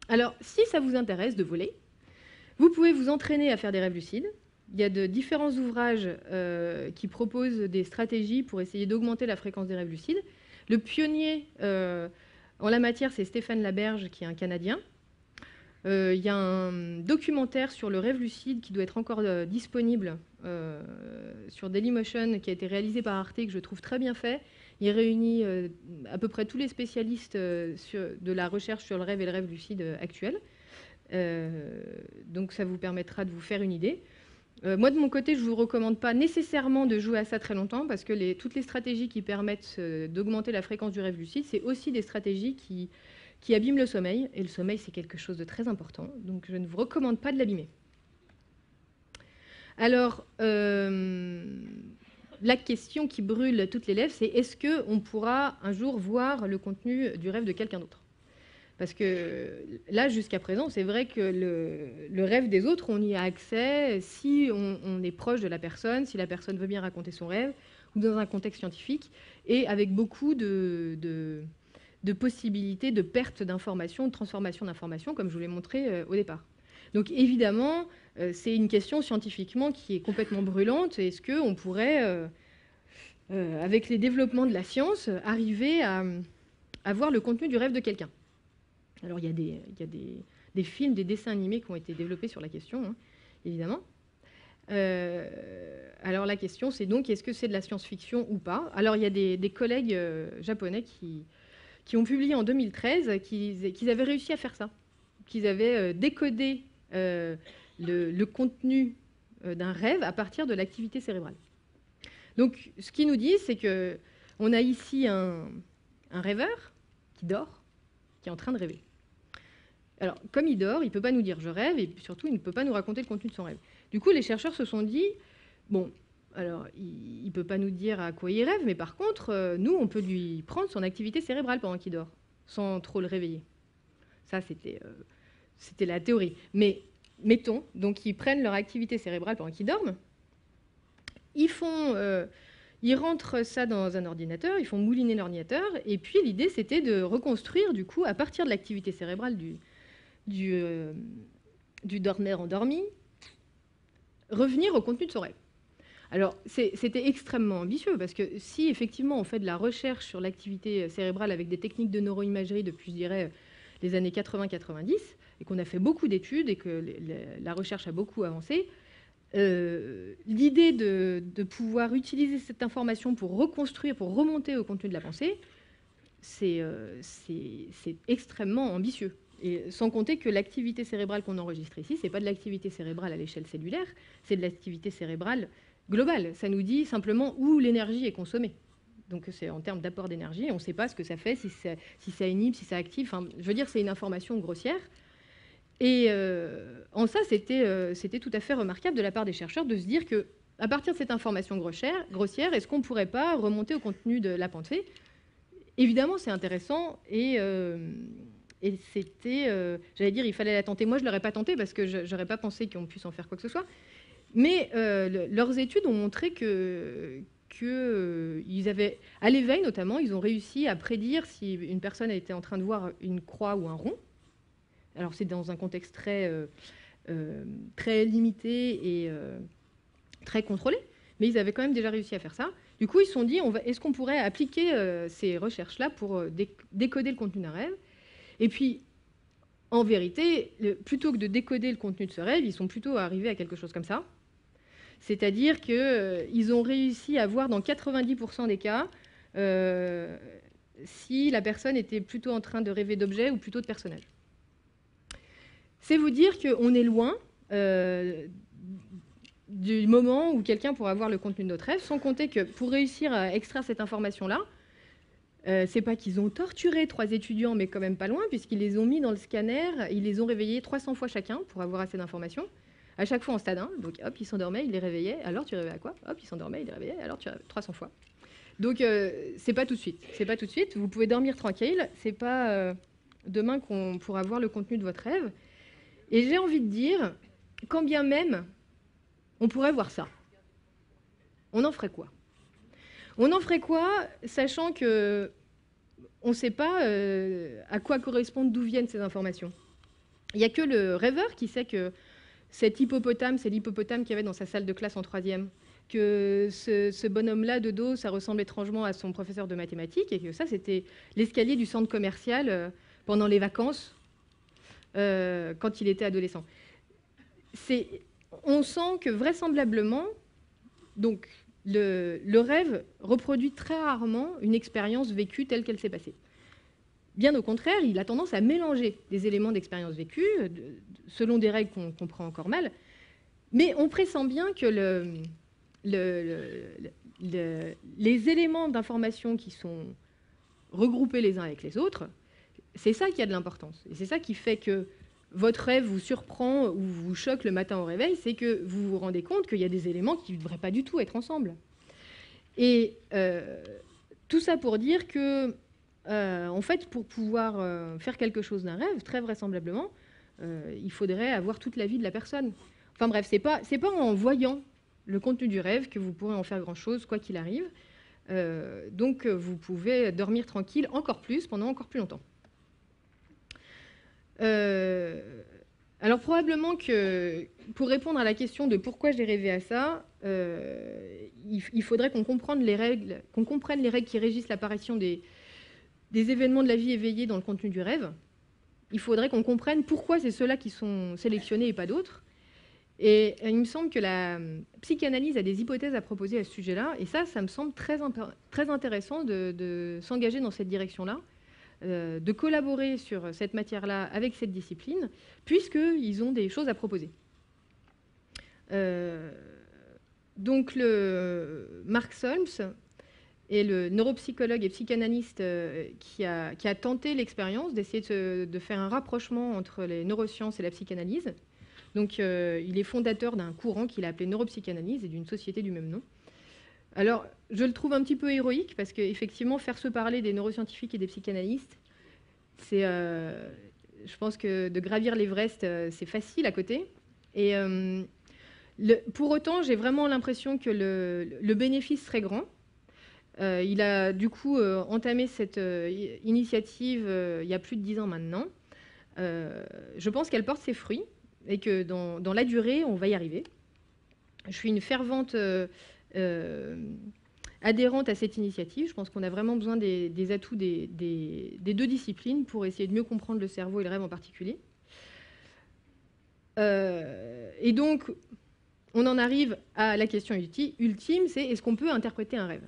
S1: Alors, si ça vous intéresse de voler, vous pouvez vous entraîner à faire des rêves lucides. Il y a de différents ouvrages qui proposent des stratégies pour essayer d'augmenter la fréquence des rêves lucides. Le pionnier en la matière, c'est Stéphane Laberge, qui est un Canadien. Il y a un documentaire sur le rêve lucide qui doit être encore disponible sur Dailymotion, qui a été réalisé par Arte, que je trouve très bien fait. Il réunit à peu près tous les spécialistes de la recherche sur le rêve et le rêve lucide actuel. Donc ça vous permettra de vous faire une idée. Moi, de mon côté, je ne vous recommande pas nécessairement de jouer à ça très longtemps, parce que toutes les stratégies qui permettent d'augmenter la fréquence du rêve lucide, c'est aussi des stratégies qui abîment le sommeil. Et le sommeil, c'est quelque chose de très important. Donc je ne vous recommande pas de l'abîmer. Alors... la question qui brûle toutes les lèvres, c'est est-ce qu'on pourra un jour voir le contenu du rêve de quelqu'un d'autre? Parce que là, jusqu'à présent, c'est vrai que le rêve des autres, on y a accès si on est proche de la personne, si la personne veut bien raconter son rêve, ou dans un contexte scientifique, et avec beaucoup de possibilités de perte d'informations, de transformation d'informations, comme je vous l'ai montré au départ. Donc évidemment, c'est une question scientifiquement qui est complètement brûlante. Est-ce qu'on pourrait, avec les développements de la science, arriver à voir le contenu du rêve de quelqu'un? Alors il y a des films, des dessins animés qui ont été développés sur la question, hein, évidemment. Alors la question, c'est donc, est-ce que c'est de la science-fiction ou pas? Alors il y a des collègues japonais qui ont publié en 2013 qu'ils avaient réussi à faire ça, qu'ils avaient décodé le contenu d'un rêve à partir de l'activité cérébrale. Donc, ce qu'il nous dit, c'est qu'on a ici un rêveur qui dort, qui est en train de rêver. Alors, comme il dort, il ne peut pas nous dire « je rêve », et surtout, il ne peut pas nous raconter le contenu de son rêve. Du coup, les chercheurs se sont dit « bon, alors, il ne peut pas nous dire à quoi il rêve, mais par contre, nous, on peut lui prendre son activité cérébrale pendant qu'il dort, sans trop le réveiller. » Ça, c'était la théorie. Mais mettons, donc ils prennent leur activité cérébrale pendant qu'ils dorment, ils rentrent ça dans un ordinateur, ils font mouliner l'ordinateur, et puis l'idée c'était de reconstruire du coup à partir de l'activité cérébrale du dormeur endormi, revenir au contenu de son rêve. Alors c'était extrêmement ambitieux, parce que si effectivement on fait de la recherche sur l'activité cérébrale avec des techniques de neuroimagerie depuis, je dirais, les années 80-90, et qu'on a fait beaucoup d'études et que la recherche a beaucoup avancé, l'idée de pouvoir utiliser cette information pour reconstruire, pour remonter au contenu de la pensée, c'est extrêmement ambitieux. Et sans compter que l'activité cérébrale qu'on enregistre ici, ce n'est pas de l'activité cérébrale à l'échelle cellulaire, c'est de l'activité cérébrale globale. Ça nous dit simplement où l'énergie est consommée. Donc c'est en termes d'apport d'énergie, on ne sait pas ce que ça fait, si ça inhibe, si ça active. Enfin, je veux dire, c'est une information grossière. Et en ça, c'était tout à fait remarquable de la part des chercheurs de se dire que, à partir de cette information grossière, est-ce qu'on ne pourrait pas remonter au contenu de la pensée? Évidemment, c'est intéressant et c'était, j'allais dire, il fallait la tenter. Moi, je ne l'aurais pas tenté parce que je n'aurais pas pensé qu'on puisse en faire quoi que ce soit. Mais leurs études ont montré qu'ils avaient, à l'éveil notamment, ils ont réussi à prédire si une personne était en train de voir une croix ou un rond. Alors, c'est dans un contexte très limité et très contrôlé, mais ils avaient quand même déjà réussi à faire ça. Du coup, ils se sont dit, est-ce qu'on pourrait appliquer ces recherches-là pour décoder le contenu d'un rêve? Et puis, en vérité, plutôt que de décoder le contenu de ce rêve, ils sont plutôt arrivés à quelque chose comme ça. C'est-à-dire qu'ils ont réussi à voir dans 90% des cas si la personne était plutôt en train de rêver d'objets ou plutôt de personnages. C'est vous dire qu'on est loin du moment où quelqu'un pourra voir le contenu de notre rêve, sans compter que pour réussir à extraire cette information-là, c'est pas qu'ils ont torturé 3 étudiants, mais quand même pas loin, puisqu'ils les ont mis dans le scanner, ils les ont réveillés 300 fois chacun pour avoir assez d'informations, à chaque fois en stade 1, donc hop, ils s'endormaient, ils les réveillaient, alors tu rêvais à quoi? Hop, ils s'endormaient, ils les réveillaient, alors tu rêvais 300 fois. Donc c'est pas tout de suite, c'est pas tout de suite, vous pouvez dormir tranquille, c'est pas demain qu'on pourra voir le contenu de votre rêve. Et j'ai envie de dire, quand bien même on pourrait voir ça, on en ferait quoi? On en ferait quoi, sachant que on ne sait pas à quoi correspondent, d'où viennent ces informations? Il n'y a que le rêveur qui sait que cet hippopotame, c'est l'hippopotame qu'il y avait dans sa salle de classe en 3e, que ce bonhomme-là de dos, ça ressemble étrangement à son professeur de mathématiques, et que ça, c'était l'escalier du centre commercial pendant les vacances, quand il était adolescent. On sent que vraisemblablement, donc, le rêve reproduit très rarement une expérience vécue telle qu'elle s'est passée. Bien au contraire, il a tendance à mélanger des éléments d'expérience vécue, selon des règles qu'on comprend encore mal, mais on pressent bien que les éléments d'information qui sont regroupés les uns avec les autres, c'est ça qui a de l'importance. Et c'est ça qui fait que votre rêve vous surprend ou vous choque le matin au réveil, c'est que vous vous rendez compte qu'il y a des éléments qui ne devraient pas du tout être ensemble. Et tout ça pour dire que, en fait, pour pouvoir faire quelque chose d'un rêve, très vraisemblablement, il faudrait avoir toute la vie de la personne. Enfin bref, c'est pas en voyant le contenu du rêve que vous pourrez en faire grand-chose, quoi qu'il arrive. Donc vous pouvez dormir tranquille encore plus, pendant encore plus longtemps. Alors probablement que pour répondre à la question de pourquoi j'ai rêvé à ça, il faudrait qu'on comprenne les règles qui régissent l'apparition des événements de la vie éveillée dans le contenu du rêve. Il faudrait qu'on comprenne pourquoi c'est ceux-là qui sont sélectionnés et pas d'autres. Et il me semble que la psychanalyse a des hypothèses à proposer à ce sujet-là, et ça me semble très intéressant de s'engager dans cette direction-là, de collaborer sur cette matière-là avec cette discipline, puisqu'ils ont des choses à proposer. Donc Mark Solms est le neuropsychologue et psychanalyste qui a tenté l'expérience d'essayer de faire un rapprochement entre les neurosciences et la psychanalyse. Donc il est fondateur d'un courant qu'il a appelé neuropsychanalyse et d'une société du même nom. Alors, je le trouve un petit peu héroïque parce qu'effectivement, faire se parler des neuroscientifiques et des psychanalystes, c'est, je pense que de gravir l'Everest, c'est facile à côté. Et pour autant, j'ai vraiment l'impression que le bénéfice serait grand. Il a du coup entamé cette initiative il y a plus de 10 ans maintenant. Je pense qu'elle porte ses fruits et que dans la durée, on va y arriver. Je suis une fervente adhérente à cette initiative. Je pense qu'on a vraiment besoin des atouts des deux disciplines pour essayer de mieux comprendre le cerveau et le rêve en particulier. Et donc, on en arrive à la question ultime, c'est est-ce qu'on peut interpréter un rêve?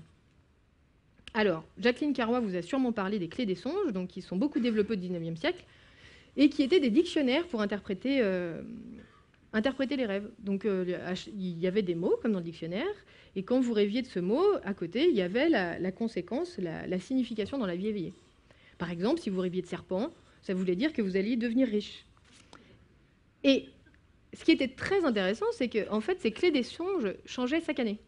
S1: Alors, Jacqueline Carrois vous a sûrement parlé des clés des songes, donc qui sont beaucoup développées au XIXe siècle, et qui étaient des dictionnaires pour interpréter les rêves. Donc il y avait des mots, comme dans le dictionnaire, et quand vous rêviez de ce mot, à côté, il y avait la conséquence, la signification dans la vie éveillée. Par exemple, si vous rêviez de serpent, ça voulait dire que vous alliez devenir riche. Et ce qui était très intéressant, c'est que en fait, ces clés des songes changeaient chaque année.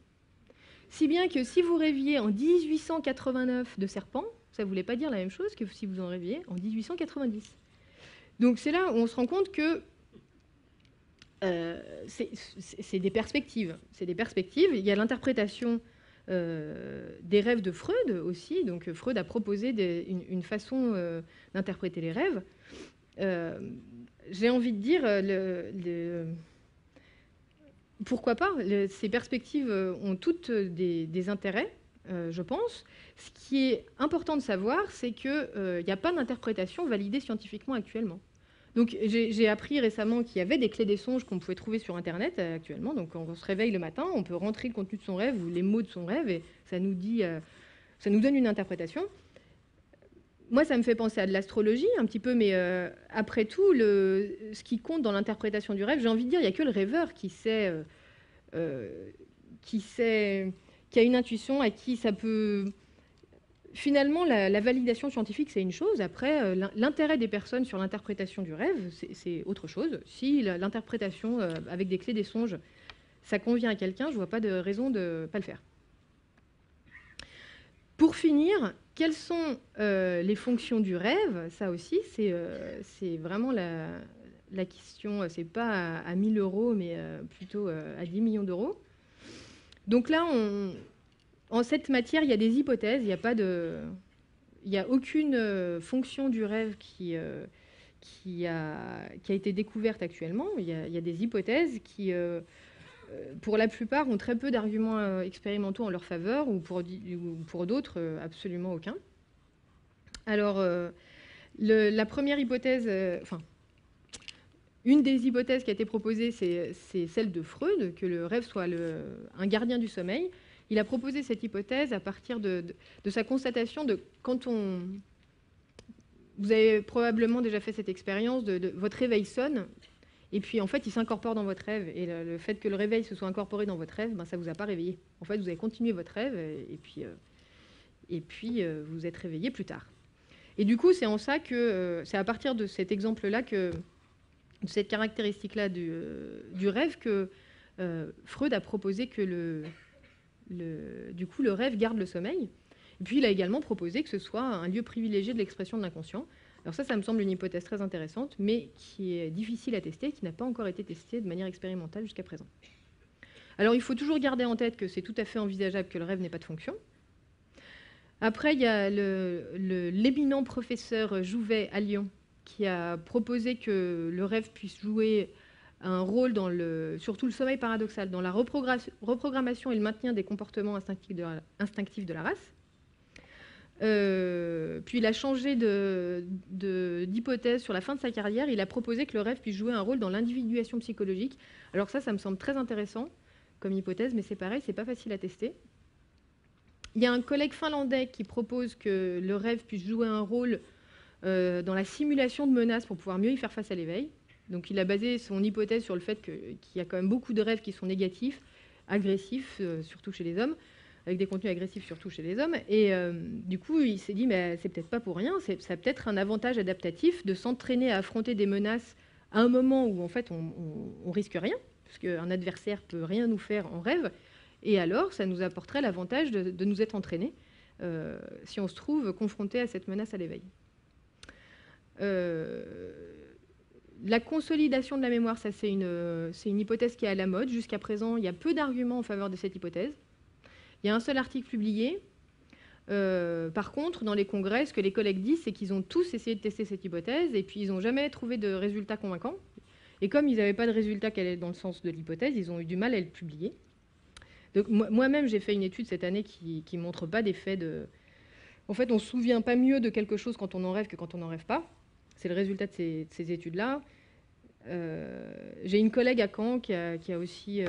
S1: Si bien que si vous rêviez en 1889 de serpent, ça ne voulait pas dire la même chose que si vous en rêviez en 1890. Donc c'est là où on se rend compte que c'est des perspectives. C'est des perspectives. Il y a l'interprétation des rêves de Freud aussi. Donc Freud a proposé une façon d'interpréter les rêves. J'ai envie de dire, pourquoi pas, ces perspectives ont toutes des intérêts, je pense. Ce qui est important de savoir, c'est qu'il n'y a pas d'interprétation validée scientifiquement actuellement. Donc j'ai appris récemment qu'il y avait des clés des songes qu'on pouvait trouver sur Internet actuellement. Donc quand on se réveille le matin, on peut rentrer le contenu de son rêve ou les mots de son rêve et ça nous donne une interprétation. Moi, ça me fait penser à de l'astrologie un petit peu, mais après tout, ce qui compte dans l'interprétation du rêve, j'ai envie de dire, il n'y a que le rêveur qui a une intuition, à qui ça peut... Finalement, la validation scientifique, c'est une chose. Après, l'intérêt des personnes sur l'interprétation du rêve, c'est autre chose. Si l'interprétation avec des clés des songes, ça convient à quelqu'un, je ne vois pas de raison de ne pas le faire. Pour finir, quelles sont les fonctions du rêve? Ça aussi, c'est vraiment la question. Ce n'est pas à 1 000 €, mais plutôt à 10 millions d'euros. Donc là, en cette matière, il y a des hypothèses. Il n'y a aucune fonction du rêve qui a été découverte actuellement. Il y a des hypothèses qui, pour la plupart, ont très peu d'arguments expérimentaux en leur faveur, ou pour d'autres, absolument aucun. Alors, la première hypothèse, une des hypothèses qui a été proposée, c'est celle de Freud, que le rêve soit un gardien du sommeil. Il a proposé cette hypothèse à partir de sa constatation de quand on... Vous avez probablement déjà fait cette expérience votre réveil sonne, et puis en fait il s'incorpore dans votre rêve. Et le fait que le réveil se soit incorporé dans votre rêve, ben, ça ne vous a pas réveillé. En fait, vous avez continué votre rêve, et puis vous êtes réveillé plus tard. Et du coup, c'est en ça que c'est à partir de cet exemple-là, de cette caractéristique-là du rêve, que Freud a proposé que du coup, le rêve garde le sommeil. Et puis, il a également proposé que ce soit un lieu privilégié de l'expression de l'inconscient. Alors ça me semble une hypothèse très intéressante, mais qui est difficile à tester, qui n'a pas encore été testée de manière expérimentale jusqu'à présent. Alors, il faut toujours garder en tête que c'est tout à fait envisageable que le rêve n'ait pas de fonction. Après, il y a l'éminent professeur Jouvet à Lyon, qui a proposé que le rêve puisse jouer un rôle surtout le sommeil paradoxal, dans la reprogrammation et le maintien des comportements instinctifs de la race. Puis il a changé d'hypothèse sur la fin de sa carrière. Il a proposé que le rêve puisse jouer un rôle dans l'individuation psychologique. Alors ça me semble très intéressant comme hypothèse, mais c'est pareil, c'est pas facile à tester. Il y a un collègue finlandais qui propose que le rêve puisse jouer un rôle dans la simulation de menaces pour pouvoir mieux y faire face à l'éveil. Donc il a basé son hypothèse sur le fait qu'il y a quand même beaucoup de rêves qui sont négatifs, agressifs, surtout chez les hommes, avec des contenus agressifs surtout chez les hommes. Et du coup, il s'est dit, mais c'est peut-être pas pour rien, ça a peut-être un avantage adaptatif de s'entraîner à affronter des menaces à un moment où en fait on risque rien, parce qu'un adversaire peut rien nous faire en rêve. Et alors, ça nous apporterait l'avantage de nous être entraînés si on se trouve confronté à cette menace à l'éveil. La consolidation de la mémoire, ça c'est une hypothèse qui est à la mode. Jusqu'à présent, il y a peu d'arguments en faveur de cette hypothèse. Il y a un seul article publié. Par contre, dans les congrès, ce que les collègues disent, c'est qu'ils ont tous essayé de tester cette hypothèse et puis ils n'ont jamais trouvé de résultat convaincant. Et comme ils n'avaient pas de résultat qui allait dans le sens de l'hypothèse, ils ont eu du mal à le publier. Donc moi-même, j'ai fait une étude cette année qui ne montre pas d'effet de... En fait, on ne se souvient pas mieux de quelque chose quand on en rêve que quand on n'en rêve pas. C'est le résultat de ces études-là. J'ai une collègue à Caen qui a aussi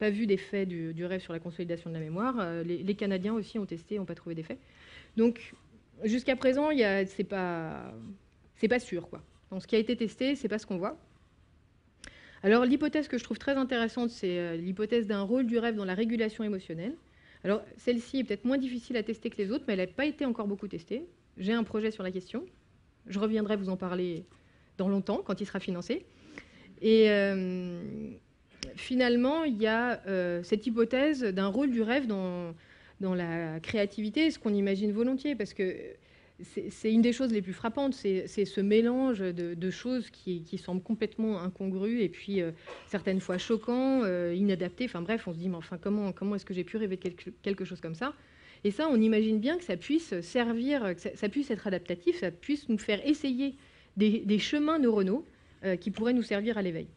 S1: pas vu d'effet du rêve sur la consolidation de la mémoire. Les Canadiens aussi ont testé, n'ont pas trouvé d'effet. Donc, jusqu'à présent, c'est pas sûr, quoi. Donc, ce qui a été testé, c'est pas ce qu'on voit. Alors, l'hypothèse que je trouve très intéressante, c'est l'hypothèse d'un rôle du rêve dans la régulation émotionnelle. Alors, celle-ci est peut-être moins difficile à tester que les autres, mais elle n'a pas été encore beaucoup testée. J'ai un projet sur la question. Je reviendrai vous en parler dans longtemps, quand il sera financé. Et finalement, il y a cette hypothèse d'un rôle du rêve dans la créativité, ce qu'on imagine volontiers, parce que c'est une des choses les plus frappantes, c'est ce mélange de choses qui semblent complètement incongrues et puis certaines fois choquants, inadaptés. Enfin bref, on se dit, mais enfin, comment est-ce que j'ai pu rêver quelque chose comme ça? Et ça, on imagine bien que ça puisse servir, que ça puisse être adaptatif, ça puisse nous faire essayer des chemins neuronaux qui pourraient nous servir à l'éveil.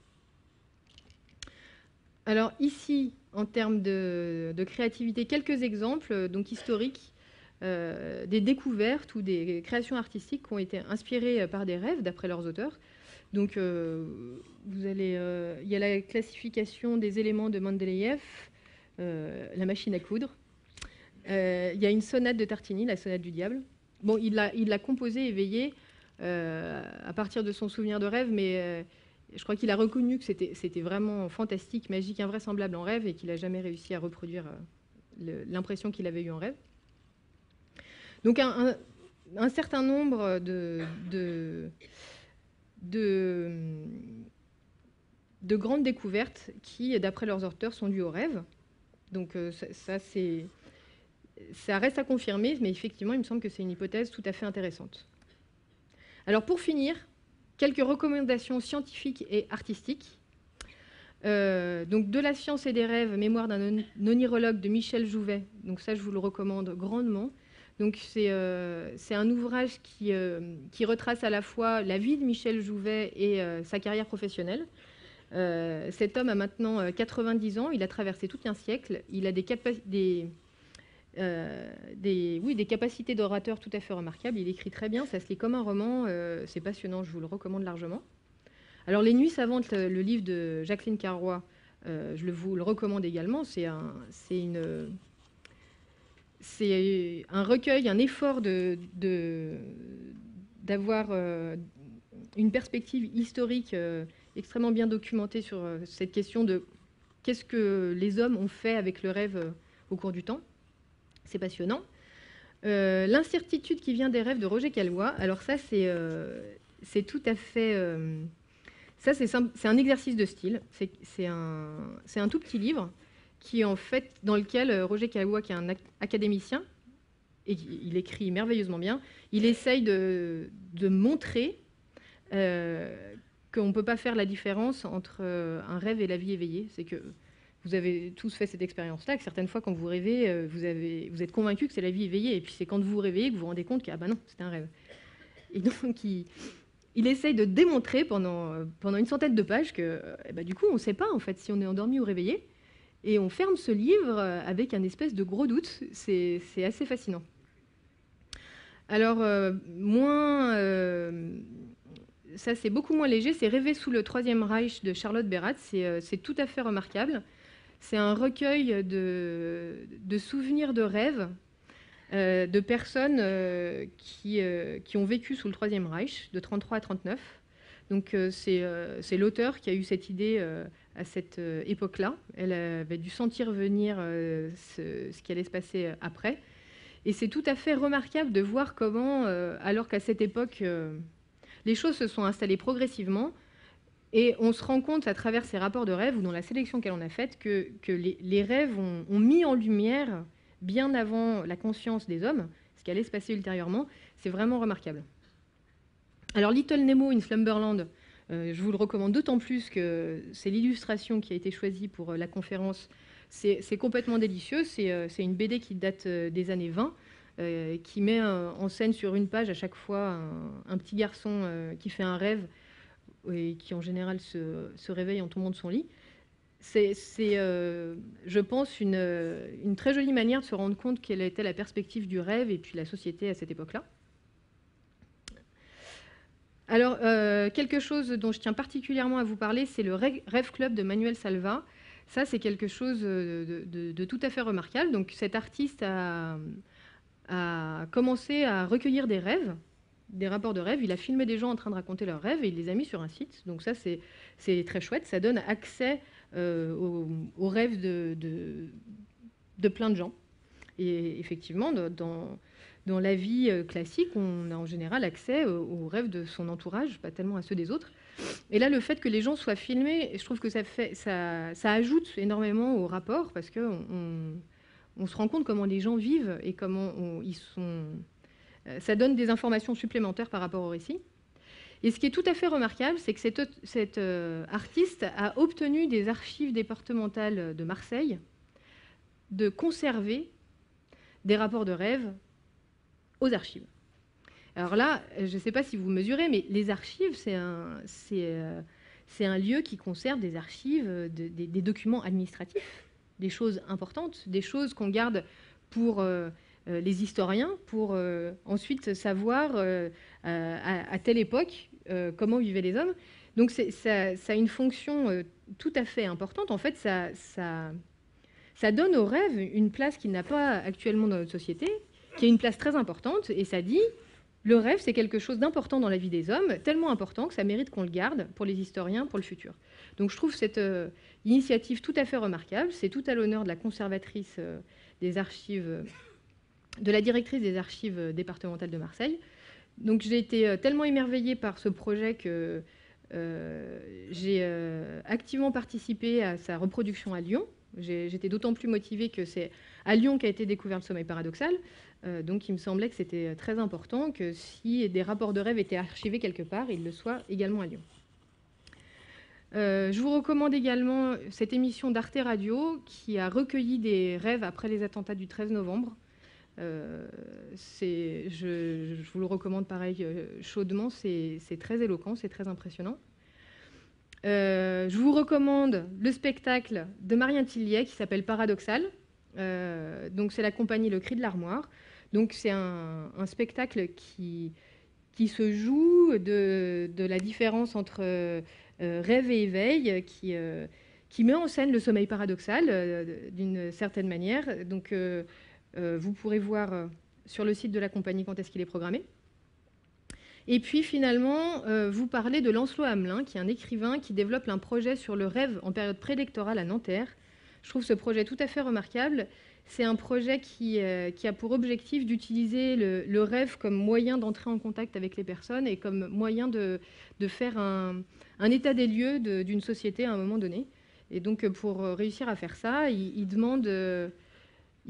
S1: Alors ici, en termes de créativité, quelques exemples donc historiques des découvertes ou des créations artistiques qui ont été inspirées par des rêves, d'après leurs auteurs. Donc, il y a la classification des éléments de Mendeleïev, la machine à coudre. Il y a une sonate de Tartini, la sonate du diable. Bon, il l'a composée, éveillée, à partir de son souvenir de rêve, mais je crois qu'il a reconnu que c'était vraiment fantastique, magique, invraisemblable en rêve, et qu'il n'a jamais réussi à reproduire l'impression qu'il avait eue en rêve. Donc un certain nombre de grandes découvertes qui, d'après leurs auteurs, sont dues au rêve. Donc ça reste à confirmer, mais effectivement, il me semble que c'est une hypothèse tout à fait intéressante. Alors pour finir, quelques recommandations scientifiques et artistiques. Donc de la science et des rêves, mémoire d'un onirologue de Michel Jouvet. Donc ça, je vous le recommande grandement. Donc c'est un ouvrage qui retrace à la fois la vie de Michel Jouvet et sa carrière professionnelle. Cet homme a maintenant 90 ans, il a traversé tout un siècle, il a des capacités d'orateur tout à fait remarquables, il écrit très bien, ça se lit comme un roman, c'est passionnant, je vous le recommande largement. Alors Les Nuits savantes, le livre de Jacqueline Carrois, je vous le recommande également, c'est un recueil, un effort d'avoir une perspective historique extrêmement bien documentée sur cette question de qu'est-ce que les hommes ont fait avec le rêve au cours du temps. C'est passionnant. L'incertitude qui vient des rêves de Roger Caillois, alors ça c'est tout à fait... ça c'est un exercice de style, c'est un tout petit livre qui en fait, dans lequel Roger Caillois, qui est un académicien, et il écrit merveilleusement bien, il essaye de montrer qu'on ne peut pas faire la différence entre un rêve et la vie éveillée. C'est que vous avez tous fait cette expérience-là, que certaines fois, quand vous rêvez, vous êtes convaincu que c'est la vie éveillée, et puis c'est quand vous vous réveillez que vous vous rendez compte que, ah ben non, c'était un rêve. Et donc, il essaye de démontrer pendant une centaine de pages que, du coup, on ne sait pas, en fait, si on est endormi ou réveillé. Et on ferme ce livre avec un espèce de gros doute. C'est assez fascinant. Alors, ça c'est beaucoup moins léger, c'est Rêver sous le Troisième Reich de Charlotte Bérat. C'est tout à fait remarquable. C'est un recueil de souvenirs de rêves de personnes qui ont vécu sous le Troisième Reich, de 1933 à 1939. Donc c'est l'auteur qui a eu cette idée à cette époque-là. Elle avait dû sentir venir ce qui allait se passer après. Et c'est tout à fait remarquable de voir comment, alors qu'à cette époque, les choses se sont installées progressivement, et on se rend compte à travers ces rapports de rêves ou dans la sélection qu'elle en a faite que les rêves ont mis en lumière, bien avant la conscience des hommes, ce qui allait se passer ultérieurement. C'est vraiment remarquable. Alors Little Nemo in Slumberland, je vous le recommande d'autant plus que c'est l'illustration qui a été choisie pour la conférence. C'est complètement délicieux. C'est une BD qui date des années 20, qui met en scène sur une page à chaque fois un petit garçon qui fait un rêve et qui en général se réveille en tombant de son lit. C'est je pense, une très jolie manière de se rendre compte quelle était la perspective du rêve et puis la société à cette époque-là. Alors, quelque chose dont je tiens particulièrement à vous parler, c'est le Rêve Club de Manuel Salva. Ça, c'est quelque chose de tout à fait remarquable. Donc, cet artiste a commencé à recueillir des rêves, des rapports de rêves. Il a filmé des gens en train de raconter leurs rêves et il les a mis sur un site. Donc ça, c'est très chouette. Ça donne accès aux rêves de plein de gens. Et effectivement, dans la vie classique, on a en général accès aux rêves de son entourage, pas tellement à ceux des autres. Et là, le fait que les gens soient filmés, je trouve que ça ajoute énormément au rapport, parce qu'on se rend compte comment les gens vivent et comment ils sont... Ça donne des informations supplémentaires par rapport au récit. Et ce qui est tout à fait remarquable, c'est que cet artiste a obtenu des archives départementales de Marseille de conserver des rapports de rêve aux archives. Alors là, je ne sais pas si vous mesurez, mais les archives, c'est un lieu qui conserve des archives, des documents administratifs, des choses importantes, des choses qu'on garde pour les historiens, pour ensuite savoir à telle époque comment vivaient les hommes. Donc ça a une fonction tout à fait importante. En fait, ça donne au rêve une place qu'il n'a pas actuellement dans notre société, qui est une place très importante, et ça dit... Le rêve, c'est quelque chose d'important dans la vie des hommes, tellement important que ça mérite qu'on le garde pour les historiens, pour le futur. Donc je trouve cette initiative tout à fait remarquable. C'est tout à l'honneur de la conservatrice des archives, de la directrice des archives départementales de Marseille. Donc j'ai été tellement émerveillée par ce projet que j'ai activement participé à sa reproduction à Lyon. J'étais d'autant plus motivée que c'est à Lyon qu'a été découvert le sommeil paradoxal. Donc il me semblait que c'était très important que si des rapports de rêve étaient archivés quelque part, ils le soient également à Lyon. Je vous recommande également cette émission d'Arte Radio qui a recueilli des rêves après les attentats du 13 novembre. Je vous le recommande pareil chaudement, c'est très éloquent, c'est très impressionnant. Je vous recommande le spectacle de Marien Tilliet qui s'appelle Paradoxal. Donc c'est la compagnie Le Cri de l'Armoire. Donc c'est un spectacle qui se joue de la différence entre rêve et éveil, qui met en scène le sommeil paradoxal d'une certaine manière. Donc vous pourrez voir sur le site de la compagnie quand est-ce qu'il est programmé. Et puis finalement, vous parlez de Lancelot Hamelin, qui est un écrivain qui développe un projet sur le rêve en période préélectorale à Nanterre. Je trouve ce projet tout à fait remarquable. C'est un projet qui a pour objectif d'utiliser le rêve comme moyen d'entrer en contact avec les personnes et comme moyen de faire un état des lieux d'une société à un moment donné. Et donc pour réussir à faire ça, il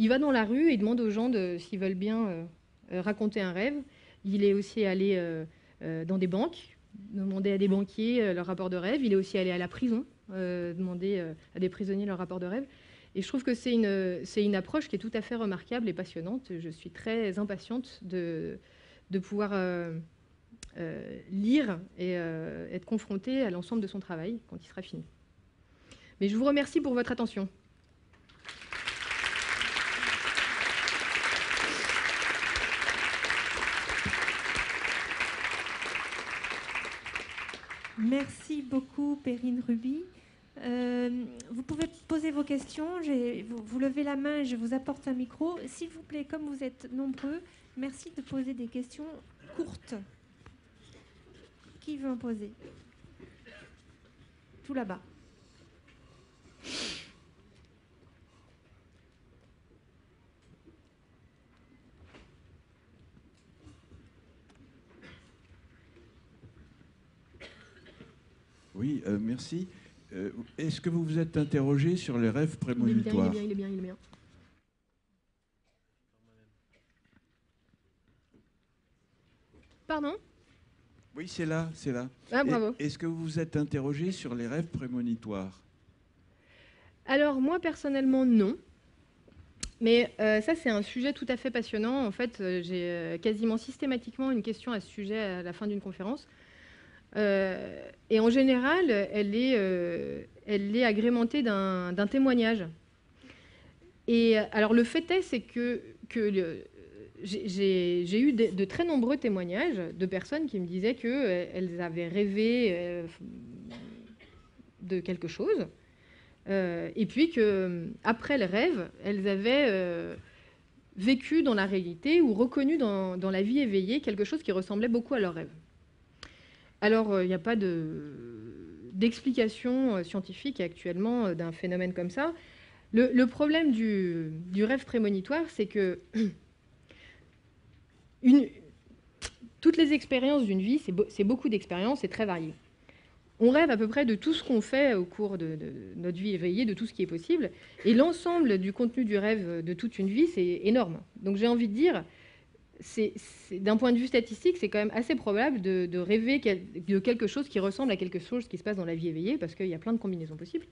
S1: va dans la rue et demande aux gens s'ils veulent bien raconter un rêve. Il est aussi allé dans des banques, demander à des banquiers leur rapport de rêve. Il est aussi allé à la prison, demander à des prisonniers leur rapport de rêve. Et je trouve que c'est une approche qui est tout à fait remarquable et passionnante. Je suis très impatiente de pouvoir lire et être confrontée à l'ensemble de son travail quand il sera fini. Mais je vous remercie pour votre attention.
S2: Merci beaucoup, Perrine Ruby. Vous pouvez poser vos questions. Vous levez la main et je vous apporte un micro. S'il vous plaît, comme vous êtes nombreux, merci de poser des questions courtes. Qui veut en poser? Tout là-bas.
S3: Oui, merci. Est-ce que vous vous êtes interrogé sur les rêves prémonitoires?
S1: Il est bien. Pardon?
S3: Oui, c'est là.
S1: Ah, bravo.
S3: Est-ce que vous vous êtes interrogé sur les rêves prémonitoires?
S1: Alors, moi, personnellement, non. Mais ça, c'est un sujet tout à fait passionnant. En fait, j'ai quasiment systématiquement une question à ce sujet à la fin d'une conférence. Et en général, elle est agrémentée d'un témoignage. Et alors, le fait est, c'est que j'ai eu de très nombreux témoignages de personnes qui me disaient qu'elles avaient rêvé de quelque chose, et puis qu'après le rêve, elles avaient vécu dans la réalité ou reconnu dans la vie éveillée quelque chose qui ressemblait beaucoup à leur rêve. Alors, il n'y a pas d'explication scientifique actuellement d'un phénomène comme ça. Le problème du rêve prémonitoire, c'est que toutes les expériences d'une vie, c'est beaucoup d'expériences, c'est très varié. On rêve à peu près de tout ce qu'on fait au cours de notre vie éveillée, de tout ce qui est possible. Et l'ensemble du contenu du rêve de toute une vie, c'est énorme. Donc j'ai envie de dire, d'un point de vue statistique, c'est quand même assez probable de rêver de quelque chose qui ressemble à quelque chose qui se passe dans la vie éveillée, parce qu'il y a plein de combinaisons possibles.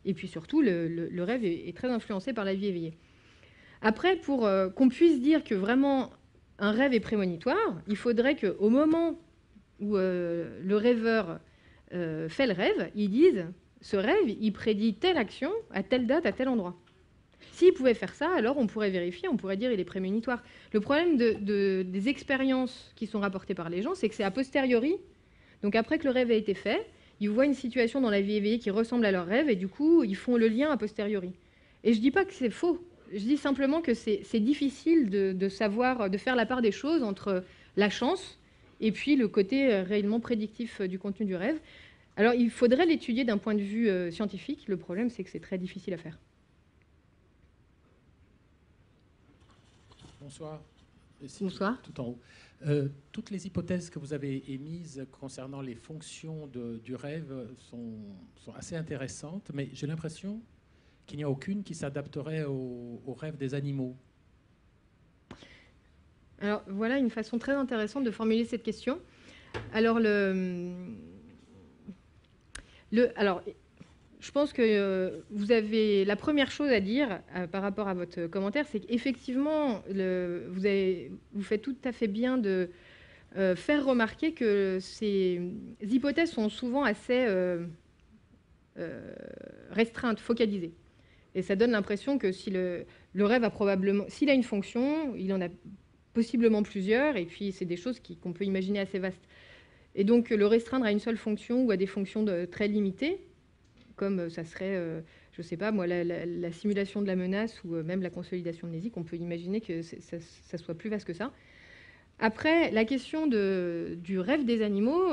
S1: Et puis surtout, le rêve est très influencé par la vie éveillée. Après, pour qu'on puisse dire que vraiment un rêve est prémonitoire, il faudrait qu'au moment où le rêveur fait le rêve, ils disent, ce rêve, il prédit telle action à telle date, à tel endroit. S'il pouvait faire ça, alors on pourrait vérifier, on pourrait dire il est prémonitoire. Le problème des expériences qui sont rapportées par les gens, c'est que c'est a posteriori, donc après que le rêve a été fait, ils voient une situation dans la vie éveillée qui ressemble à leur rêve, et du coup, ils font le lien a posteriori. Et je ne dis pas que c'est faux, je dis simplement que c'est difficile de savoir, de faire la part des choses entre la chance et puis le côté réellement prédictif du contenu du rêve. Alors, il faudrait l'étudier d'un point de vue scientifique. Le problème, c'est que c'est très difficile à faire.
S4: Bonsoir. Ici,
S1: Bonsoir.
S4: tout en haut. Toutes les hypothèses que vous avez émises concernant les fonctions du rêve sont assez intéressantes, mais j'ai l'impression qu'il n'y a aucune qui s'adapterait au rêve des animaux.
S1: Alors, voilà une façon très intéressante de formuler cette question. Alors, alors, je pense que vous avez la première chose à dire par rapport à votre commentaire, c'est qu'effectivement, vous faites tout à fait bien de faire remarquer que ces hypothèses sont souvent assez restreintes, focalisées. Et ça donne l'impression que si le rêve a probablement, s'il a une fonction, il en a possiblement plusieurs, et puis c'est des choses qu'on peut imaginer assez vastes. Et donc, le restreindre à une seule fonction ou à des fonctions très limitées, comme ça serait, je ne sais pas, moi, la simulation de la menace ou même la consolidation mnésique, on peut imaginer que ça soit plus vaste que ça. Après, la question du rêve des animaux,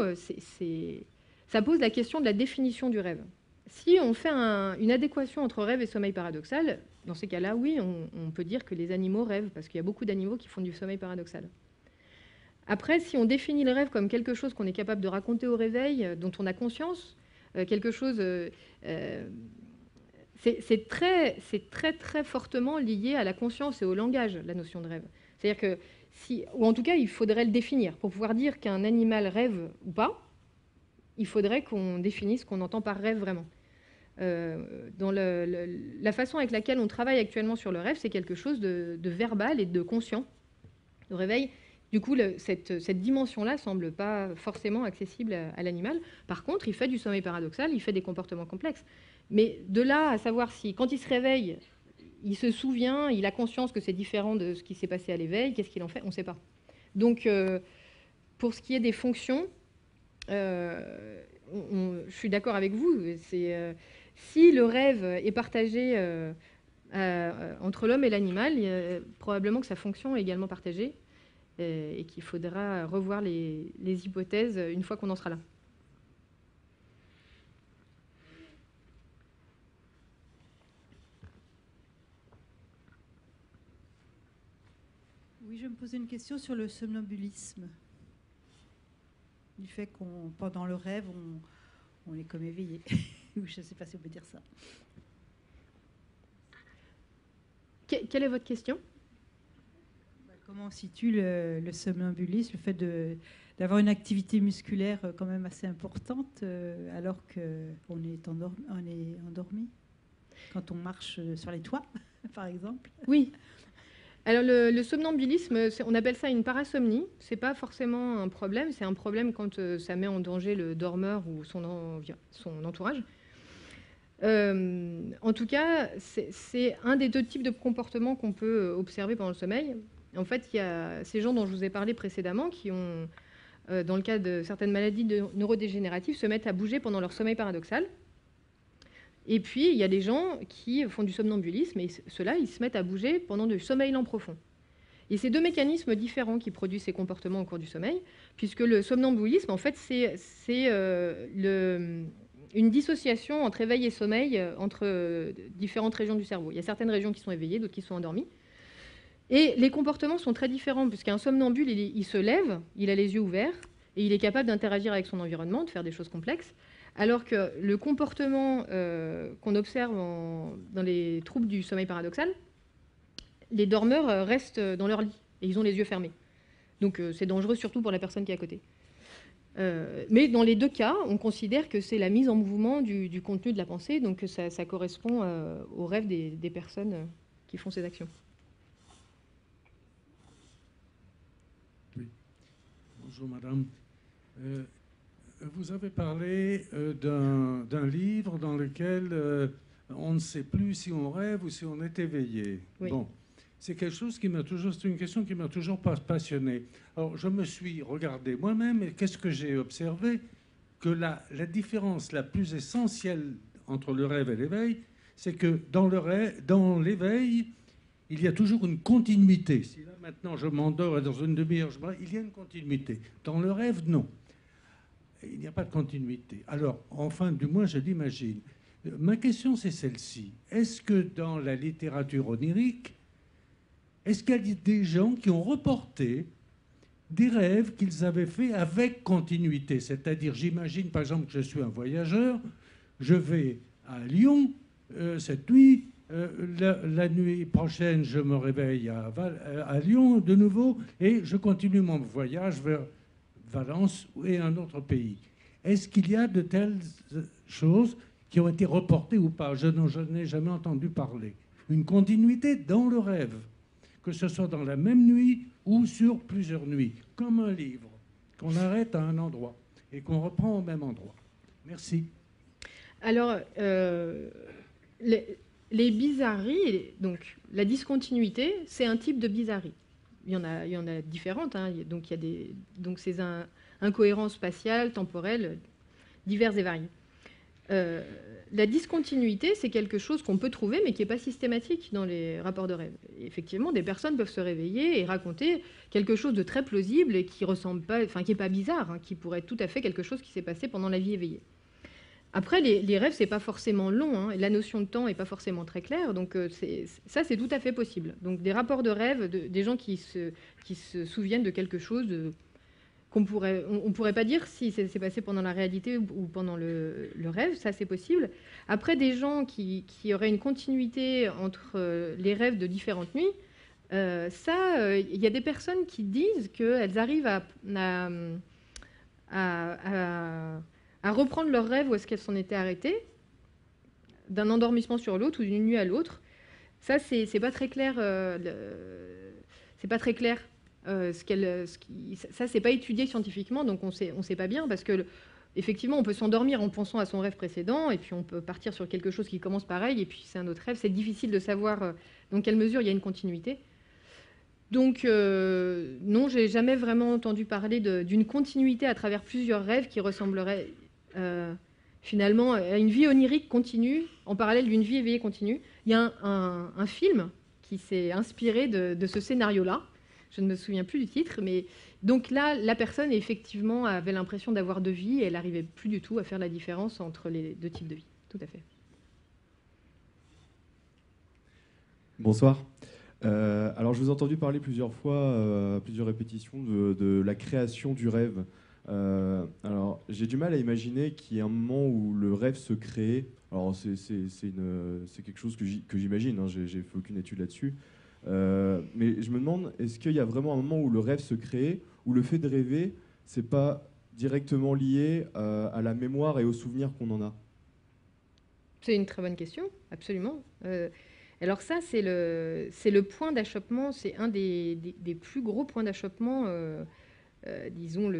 S1: ça pose la question de la définition du rêve. Si on fait une adéquation entre rêve et sommeil paradoxal, dans ces cas-là, oui, on peut dire que les animaux rêvent, parce qu'il y a beaucoup d'animaux qui font du sommeil paradoxal. Après, si on définit le rêve comme quelque chose qu'on est capable de raconter au réveil, dont on a conscience, quelque chose... c'est très fortement lié à la conscience et au langage, la notion de rêve. C'est-à-dire que, ou en tout cas, il faudrait le définir. Pour pouvoir dire qu'un animal rêve ou pas, il faudrait qu'on définisse ce qu'on entend par rêve vraiment. Dans la façon avec laquelle on travaille actuellement sur le rêve, c'est quelque chose de verbal et de conscient, de réveil. Du coup, cette dimension-là ne semble pas forcément accessible à l'animal. Par contre, il fait du sommeil paradoxal, il fait des comportements complexes. Mais de là à savoir si, quand il se réveille, il se souvient, il a conscience que c'est différent de ce qui s'est passé à l'éveil, qu'est-ce qu'il en fait, on ne sait pas. Donc, pour ce qui est des fonctions, je suis d'accord avec vous. Si le rêve est partagé entre l'homme et l'animal, probablement que sa fonction est également partagée. Et qu'il faudra revoir les hypothèses une fois qu'on en sera là.
S5: Oui, je me posais une question sur le somnambulisme. Du fait qu'on, pendant le rêve, on est comme éveillé. Je ne sais pas si on peut dire ça.
S1: Quelle est votre question ?
S5: Comment on situe le somnambulisme, le fait d'avoir une activité musculaire quand même assez importante alors qu'on est endormi quand on marche sur les toits, par exemple?
S1: Oui. Alors le somnambulisme, on appelle ça une parasomnie. Ce n'est pas forcément un problème, c'est un problème quand ça met en danger le dormeur ou son entourage. En tout cas, c'est un des deux types de comportements qu'on peut observer pendant le sommeil. En fait, il y a ces gens dont je vous ai parlé précédemment qui ont, dans le cas de certaines maladies neurodégénératives, se mettent à bouger pendant leur sommeil paradoxal. Et puis, il y a des gens qui font du somnambulisme, et ceux-là, ils se mettent à bouger pendant du sommeil lent profond. Et c'est deux mécanismes différents qui produisent ces comportements au cours du sommeil, puisque le somnambulisme, en fait, c'est une dissociation entre éveil et sommeil entre différentes régions du cerveau. Il y a certaines régions qui sont éveillées, d'autres qui sont endormies. Et les comportements sont très différents, puisqu'un somnambule, il se lève, il a les yeux ouverts, et il est capable d'interagir avec son environnement, de faire des choses complexes, Alors que le comportement qu'on observe dans les troubles du sommeil paradoxal, les dormeurs restent dans leur lit et ils ont les yeux fermés. Donc c'est dangereux surtout pour la personne qui est à côté. Mais dans les deux cas, on considère que c'est la mise en mouvement du contenu de la pensée, donc ça correspond au rêve des personnes qui font ces actions.
S6: Oui. Bonjour madame. Vous avez parlé d'un livre dans lequel on ne sait plus si on rêve ou si on est éveillé.
S1: Oui.
S6: Bon. C'est quelque chose qui m'a toujours, c'est une question qui m'a toujours passionné. Alors, je me suis regardé moi-même et qu'est-ce que j'ai observé? Que la différence la plus essentielle entre le rêve et l'éveil, c'est que dans l'éveil, il y a toujours une continuité. Si là, maintenant, je m'endors et dans une demi-heure, il y a une continuité. Dans le rêve, non. Il n'y a pas de continuité. Alors, enfin, du moins, je l'imagine. Ma question, c'est celle-ci. Est-ce que dans la littérature onirique, est-ce qu'il y a des gens qui ont reporté des rêves qu'ils avaient faits avec continuité? C'est-à-dire, j'imagine par exemple que je suis un voyageur, je vais à Lyon cette nuit, la nuit prochaine je me réveille à Lyon de nouveau et je continue mon voyage vers Valence et un autre pays. Est-ce qu'il y a de telles choses qui ont été reportées ou pas? Je n'ai jamais entendu parler. Une continuité dans le rêve, que ce soit dans la même nuit ou sur plusieurs nuits, comme un livre, qu'on arrête à un endroit et qu'on reprend au même endroit. Merci.
S1: Alors, les bizarreries, donc la discontinuité, c'est un type de bizarrerie. Il y en a différentes, hein. Donc il y a donc ces incohérences spatiales, temporelles, diverses et variées. La discontinuité, c'est quelque chose qu'on peut trouver, mais qui n'est pas systématique dans les rapports de rêve. Et effectivement, des personnes peuvent se réveiller et raconter quelque chose de très plausible et qui ressemble pas, enfin qui n'est pas bizarre, hein, qui pourrait être tout à fait quelque chose qui s'est passé pendant la vie éveillée. Après, les rêves, c'est pas forcément long, hein, et la notion de temps n'est pas forcément très claire, donc ça, c'est tout à fait possible. Donc des rapports de rêve, des gens qui se souviennent de quelque chose on pourrait pas dire si c'est passé pendant la réalité ou pendant le rêve, ça c'est possible. Après, des gens qui auraient une continuité entre les rêves de différentes nuits, il y a des personnes qui disent qu'elles arrivent à reprendre leur rêve où est-ce qu'elles s'en étaient arrêtées, d'un endormissement sur l'autre ou d'une nuit à l'autre. Ça, c'est pas très clair. C'est pas très clair. Ça, c'est pas étudié scientifiquement, donc on sait pas bien, parce que effectivement, on peut s'endormir en pensant à son rêve précédent, et puis on peut partir sur quelque chose qui commence pareil, et puis c'est un autre rêve. C'est difficile de savoir dans quelle mesure il y a une continuité. Donc non, j'ai jamais vraiment entendu parler d'une continuité à travers plusieurs rêves qui ressembleraient finalement à une vie onirique continue, en parallèle d'une vie éveillée continue. Il y a un film qui s'est inspiré de ce scénario-là. Je ne me souviens plus du titre, mais donc là, la personne effectivement avait l'impression d'avoir deux vies et elle n'arrivait plus du tout à faire la différence entre les deux types de vie. Tout à fait.
S7: Bonsoir. Alors, je vous ai entendu parler plusieurs fois, plusieurs répétitions de la création du rêve. Alors, j'ai du mal à imaginer qu'il y ait un moment où le rêve se crée. Alors, c'est quelque chose que j'imagine, hein, j'ai fait aucune étude là-dessus. Mais je me demande, est-ce qu'il y a vraiment un moment où le rêve se crée, où le fait de rêver, c'est pas directement lié à la mémoire et aux souvenirs qu'on en a?
S1: C'est une très bonne question, absolument. Alors ça, c'est le point d'achoppement, c'est un des plus gros points d'achoppement. Disons,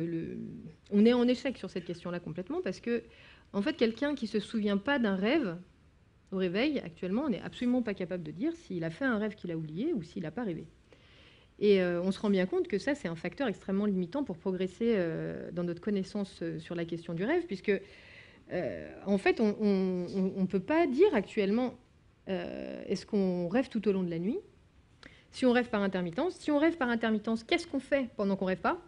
S1: on est en échec sur cette question-là complètement, parce que, en fait, quelqu'un qui ne se souvient pas d'un rêve, au réveil, actuellement, on n'est absolument pas capable de dire s'il a fait un rêve qu'il a oublié ou s'il n'a pas rêvé. Et on se rend bien compte que ça, c'est un facteur extrêmement limitant pour progresser dans notre connaissance sur la question du rêve, puisque, en fait, on ne peut pas dire actuellement est-ce qu'on rêve tout au long de la nuit, si on rêve par intermittence. Si on rêve par intermittence, qu'est-ce qu'on fait pendant qu'on ne rêve pas?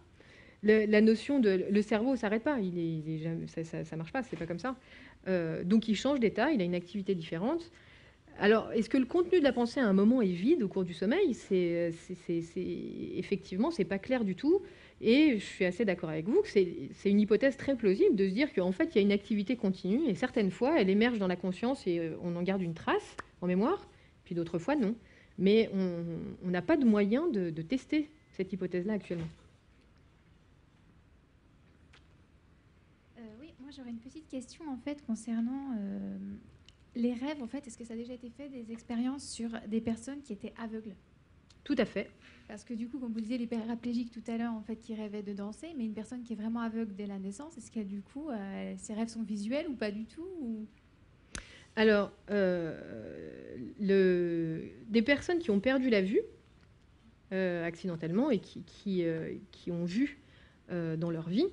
S1: La notion de le cerveau ne s'arrête pas, ça ne marche pas, c'est pas comme ça. Donc il change d'état, il a une activité différente. Alors, est-ce que le contenu de la pensée à un moment est vide au cours du sommeil? Effectivement, c'est pas clair du tout. Et je suis assez d'accord avec vous que c'est une hypothèse très plausible de se dire qu'en fait, il y a une activité continue et certaines fois, elle émerge dans la conscience et on en garde une trace en mémoire, puis d'autres fois, non. Mais on n'a pas de moyen de tester cette hypothèse-là actuellement.
S8: Oui, moi j'aurais une petite question en fait concernant les rêves. En fait, est-ce que ça a déjà été fait des expériences sur des personnes qui étaient aveugles?
S1: Tout à fait.
S8: Parce que du coup, comme vous disiez, les paraplégiques tout à l'heure, en fait, qui rêvaient de danser, mais une personne qui est vraiment aveugle dès la naissance, est-ce qu'elle, du coup, ses rêves sont visuels ou pas du tout ou...
S1: Alors, des personnes qui ont perdu la vue accidentellement et qui ont vu dans leur vie,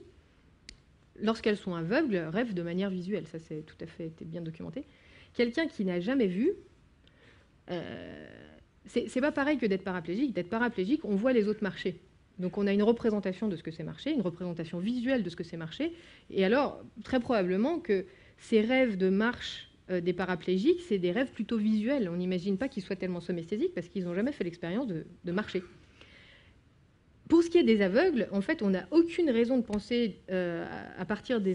S1: lorsqu'elles sont aveugles, rêvent de manière visuelle. Ça, c'est tout à fait été bien documenté. Quelqu'un qui n'a jamais vu... c'est pas pareil que d'être paraplégique. D'être paraplégique, on voit les autres marcher. Donc on a une représentation de ce que c'est marcher, une représentation visuelle de ce que c'est marcher. Et alors, très probablement que ces rêves de marche des paraplégiques, c'est des rêves plutôt visuels. On n'imagine pas qu'ils soient tellement somesthésiques parce qu'ils n'ont jamais fait l'expérience de marcher. Pour ce qui est des aveugles, en fait, on n'a aucune raison de penser, à partir de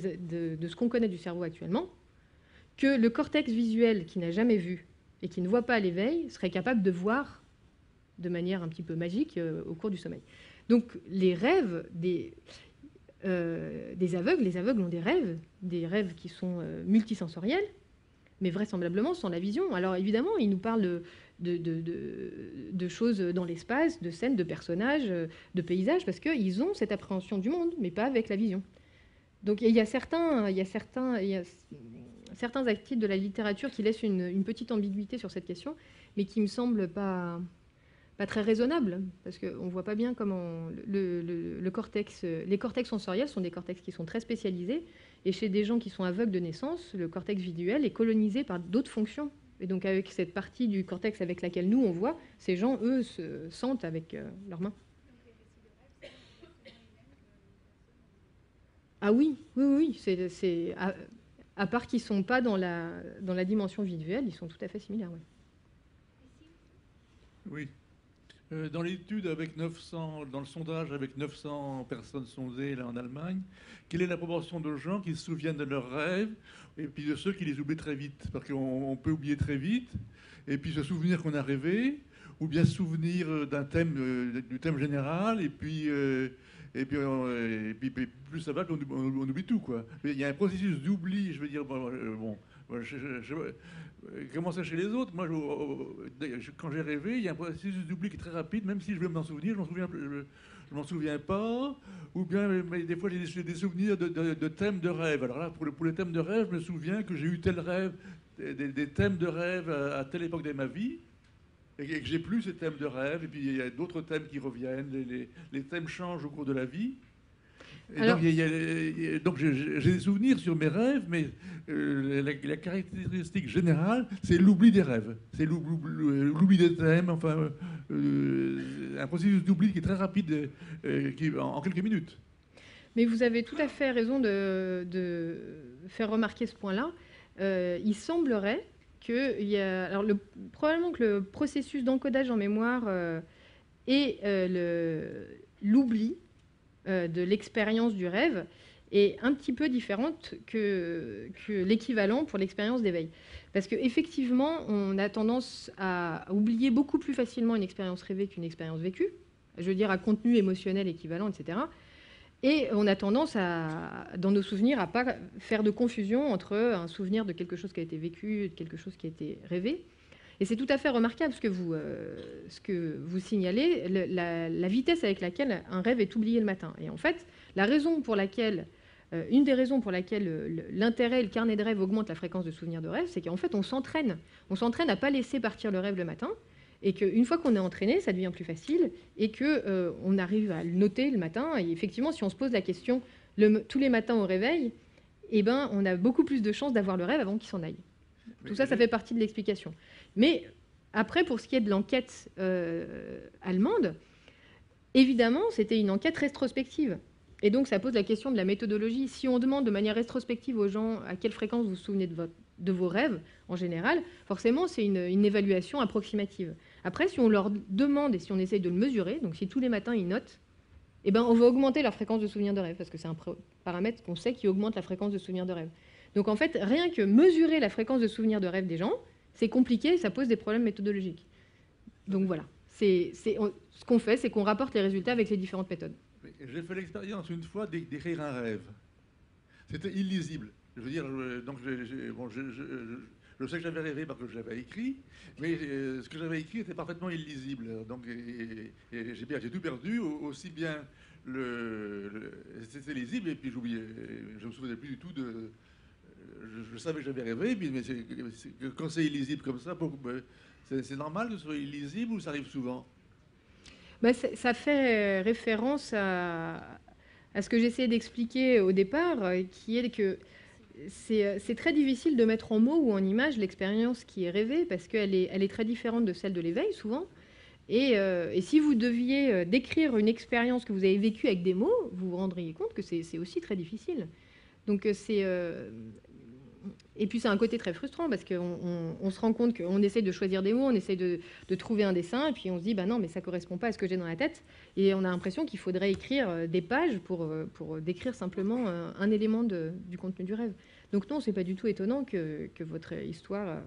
S1: ce qu'on connaît du cerveau actuellement, que le cortex visuel qui n'a jamais vu et qui ne voit pas à l'éveil serait capable de voir de manière un petit peu magique au cours du sommeil. Donc les rêves des aveugles, les aveugles ont des rêves qui sont multisensoriels, mais vraisemblablement sans la vision. Alors évidemment, ils nous parlent de choses dans l'espace, de scènes, de personnages, de paysages, parce qu'ils ont cette appréhension du monde, mais pas avec la vision. Donc il y a certains articles de la littérature qui laissent une petite ambiguïté sur cette question, mais qui me semblent pas très raisonnables, parce qu'on ne voit pas bien comment les cortex sensoriels sont des cortex qui sont très spécialisés, et chez des gens qui sont aveugles de naissance, le cortex visuel est colonisé par d'autres fonctions. Et donc avec cette partie du cortex avec laquelle nous on voit, ces gens, eux, se sentent avec leurs mains. Ah oui, c'est à part qu'ils ne sont pas dans la dimension visuelle, ils sont tout à fait similaires. Ouais.
S9: Oui. Dans l'étude avec 900, dans le sondage avec 900 personnes sondées là en Allemagne, quelle est la proportion de gens qui se souviennent de leurs rêves et puis de ceux qui les oublient très vite? Parce qu'on peut oublier très vite et puis se souvenir qu'on a rêvé, ou bien se souvenir d'un thème, du thème général, et puis plus ça va, on oublie tout, quoi. Mais il y a un processus d'oubli, je veux dire, comment ça chez les autres? Moi, quand j'ai rêvé, il y a un processus d'oubli qui est très rapide, même si je veux m'en souvenir, je m'en souviens pas. Ou bien, mais des fois, j'ai des souvenirs de thèmes de rêve. Alors là, pour les thèmes de rêve, je me souviens que j'ai eu tel rêve, des thèmes de rêve à telle époque de ma vie, et que j'ai plus ces thèmes de rêve, et puis il y a d'autres thèmes qui reviennent, les thèmes changent au cours de la vie. Et alors, donc j'ai des souvenirs sur mes rêves, mais la caractéristique générale, c'est l'oubli des rêves. C'est l'oubli des thèmes, enfin, un processus d'oubli qui est très rapide, en quelques minutes.
S1: Mais vous avez tout à fait raison de faire remarquer ce point-là. Il semblerait probablement que le processus d'encodage en mémoire et l'oubli de l'expérience du rêve est un petit peu différente que l'équivalent pour l'expérience d'éveil. Parce qu'effectivement, on a tendance à oublier beaucoup plus facilement une expérience rêvée qu'une expérience vécue, je veux dire à contenu émotionnel équivalent, etc. Et on a tendance, dans nos souvenirs, à ne pas faire de confusion entre un souvenir de quelque chose qui a été vécu et de quelque chose qui a été rêvé. Et c'est tout à fait remarquable ce que vous signalez, la vitesse avec laquelle un rêve est oublié le matin. Et en fait, une des raisons pour laquelle l'intérêt et le carnet de rêve augmentent la fréquence de souvenirs de rêve, c'est qu'en fait, on s'entraîne. On s'entraîne à ne pas laisser partir le rêve le matin, et qu'une fois qu'on est entraîné, ça devient plus facile, et qu'on arrive à le noter le matin. Et effectivement, si on se pose la question tous les matins au réveil, eh ben, on a beaucoup plus de chances d'avoir le rêve avant qu'il s'en aille. Tout ça, ça fait partie de l'explication. Mais après, pour ce qui est de l'enquête allemande, évidemment, c'était une enquête rétrospective. Et donc, ça pose la question de la méthodologie. Si on demande de manière rétrospective aux gens à quelle fréquence vous vous souvenez de vos rêves, en général, forcément, c'est une évaluation approximative. Après, si on leur demande et si on essaye de le mesurer, donc si tous les matins ils notent, eh ben, on va augmenter leur fréquence de souvenirs de rêve, parce que c'est un paramètre qu'on sait qui augmente la fréquence de souvenirs de rêve. Donc en fait, rien que mesurer la fréquence de souvenirs de rêve des gens, c'est compliqué et ça pose des problèmes méthodologiques. Donc voilà, ce qu'on fait, c'est qu'on rapporte les résultats avec les différentes méthodes.
S9: J'ai fait l'expérience une fois d'écrire un rêve. C'était illisible. Je veux dire, je sais que j'avais rêvé parce que je l'avais écrit, mais ce que j'avais écrit était parfaitement illisible. Donc, j'ai tout perdu, aussi bien c'était lisible, et puis j'oubliais, je me souvenais plus du tout de. Je savais que j'avais rêvé, mais quand c'est illisible comme ça, c'est normal que ce soit illisible ou ça arrive souvent?
S1: Bah, ça fait référence à ce que j'essayais d'expliquer au départ, qui est que c'est très difficile de mettre en mots ou en images l'expérience qui est rêvée, parce qu'elle est très différente de celle de l'éveil, souvent. Et si vous deviez décrire une expérience que vous avez vécue avec des mots, vous vous rendriez compte que c'est aussi très difficile. Donc et puis c'est un côté très frustrant, parce qu'on se rend compte qu'on essaie de choisir des mots, on essaie de trouver un dessin, et puis on se dit, bah non, mais ça ne correspond pas à ce que j'ai dans la tête. Et on a l'impression qu'il faudrait écrire des pages pour décrire simplement un élément du contenu du rêve. Donc non, c'est pas du tout étonnant que votre histoire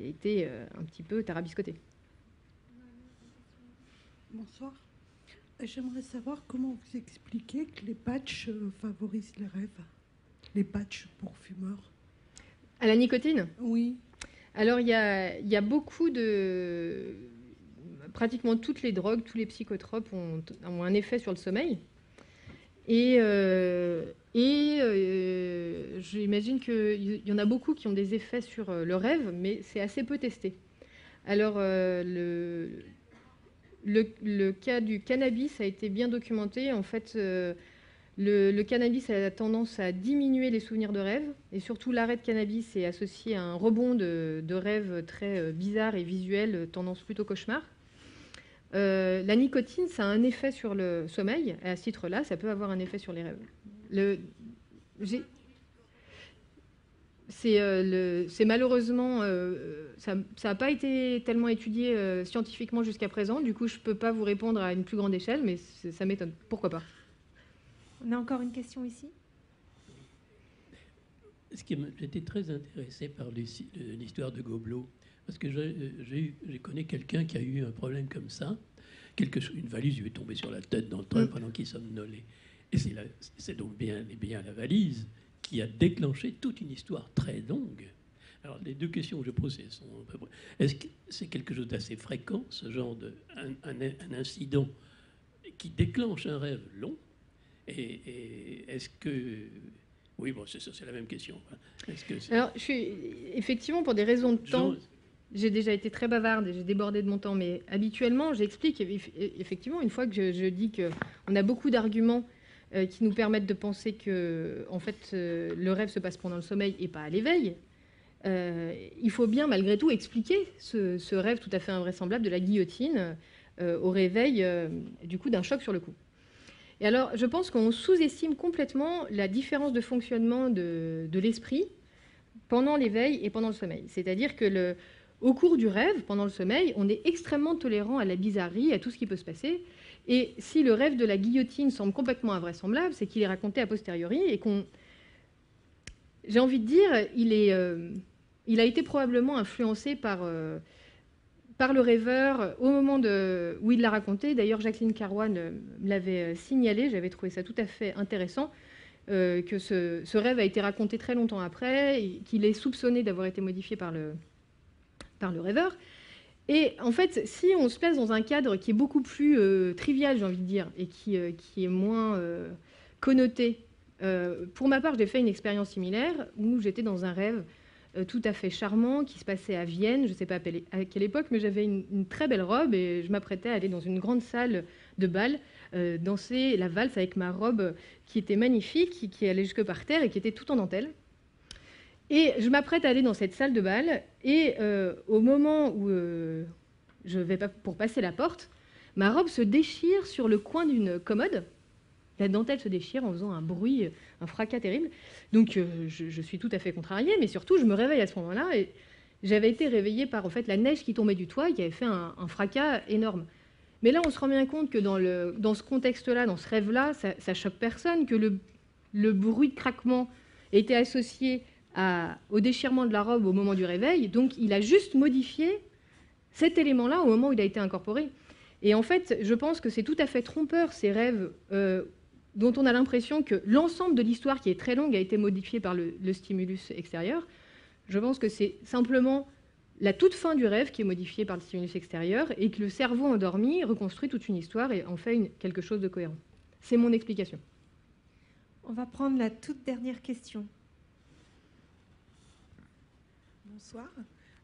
S1: ait été un petit peu tarabiscotée.
S10: Bonsoir. J'aimerais savoir comment vous expliquez que les patchs favorisent les rêves. Les patchs pour fumeurs.
S1: À la nicotine ?
S10: Oui.
S1: Alors, il y a beaucoup de... Pratiquement toutes les drogues, tous les psychotropes ont un effet sur le sommeil. Et j'imagine qu'il y en a beaucoup qui ont des effets sur le rêve, mais c'est assez peu testé. Alors, le cas du cannabis a été bien documenté. En fait, le cannabis a tendance à diminuer les souvenirs de rêve, et surtout l'arrêt de cannabis est associé à un rebond de rêves très bizarres et visuels, tendance plutôt cauchemar. La nicotine, ça a un effet sur le sommeil, et à ce titre-là, ça peut avoir un effet sur les rêves. C'est malheureusement, ça n'a pas été tellement étudié scientifiquement jusqu'à présent, du coup je ne peux pas vous répondre à une plus grande échelle, mais ça m'étonne. Pourquoi pas?
S2: On a encore une question ici.
S11: J'étais très intéressé par l'histoire de Gobelot, parce que je connais quelqu'un qui a eu un problème comme ça. Une valise lui est tombée sur la tête dans le train pendant qu'il somnolait. Et c'est donc bien la valise qui a déclenché toute une histoire très longue. Alors, les deux questions que je pose sont à peu près. Est-ce que c'est quelque chose d'assez fréquent, ce genre un incident qui déclenche un rêve long? Et est-ce que... Oui, bon, c'est la même question.
S1: Alors, effectivement, pour des raisons de temps, j'ai déjà été très bavarde et j'ai débordé de mon temps, mais habituellement, j'explique, effectivement, une fois que je dis qu'on a beaucoup d'arguments qui nous permettent de penser que, en fait, le rêve se passe pendant le sommeil et pas à l'éveil, il faut bien, malgré tout, expliquer ce rêve tout à fait invraisemblable de la guillotine au réveil, du coup, d'un choc sur le cou. Et alors, je pense qu'on sous-estime complètement la différence de fonctionnement de l'esprit pendant l'éveil et pendant le sommeil. C'est-à-dire que au cours du rêve, pendant le sommeil, on est extrêmement tolérant à la bizarrerie, à tout ce qui peut se passer. Et si le rêve de la guillotine semble complètement invraisemblable, c'est qu'il est raconté a posteriori et j'ai envie de dire, il a été probablement influencé par le rêveur au moment où il l'a raconté. D'ailleurs, Jacqueline Carwan me l'avait signalé, j'avais trouvé ça tout à fait intéressant, que ce rêve a été raconté très longtemps après, et qu'il est soupçonné d'avoir été modifié par le rêveur. Et en fait, si on se place dans un cadre qui est beaucoup plus trivial, j'ai envie de dire, et qui est moins connoté, pour ma part, j'ai fait une expérience similaire où j'étais dans un rêve tout à fait charmant qui se passait à Vienne, je ne sais pas à quelle époque, mais j'avais une très belle robe et je m'apprêtais à aller dans une grande salle de bal, danser la valse avec ma robe qui était magnifique, qui allait jusque par terre et qui était tout en dentelle. Et je m'apprête à aller dans cette salle de bal et au moment où je vais pour passer la porte, ma robe se déchire sur le coin d'une commode. La dentelle se déchire en faisant un bruit, un fracas terrible. Donc je suis tout à fait contrariée, mais surtout je me réveille à ce moment-là et j'avais été réveillée par en fait la neige qui tombait du toit et qui avait fait un fracas énorme. Mais là, on se rend bien compte que dans ce contexte-là, dans ce rêve-là, ça choque personne, que le bruit de craquement était associé au déchirement de la robe au moment du réveil. Donc, il a juste modifié cet élément-là au moment où il a été incorporé. Et en fait, je pense que c'est tout à fait trompeur, ces rêves dont on a l'impression que l'ensemble de l'histoire, qui est très longue, a été modifié par le stimulus extérieur. Je pense que c'est simplement la toute fin du rêve qui est modifiée par le stimulus extérieur et que le cerveau endormi reconstruit toute une histoire et en fait quelque chose de cohérent. C'est mon explication.
S2: On va prendre la toute dernière question.
S12: Bonsoir.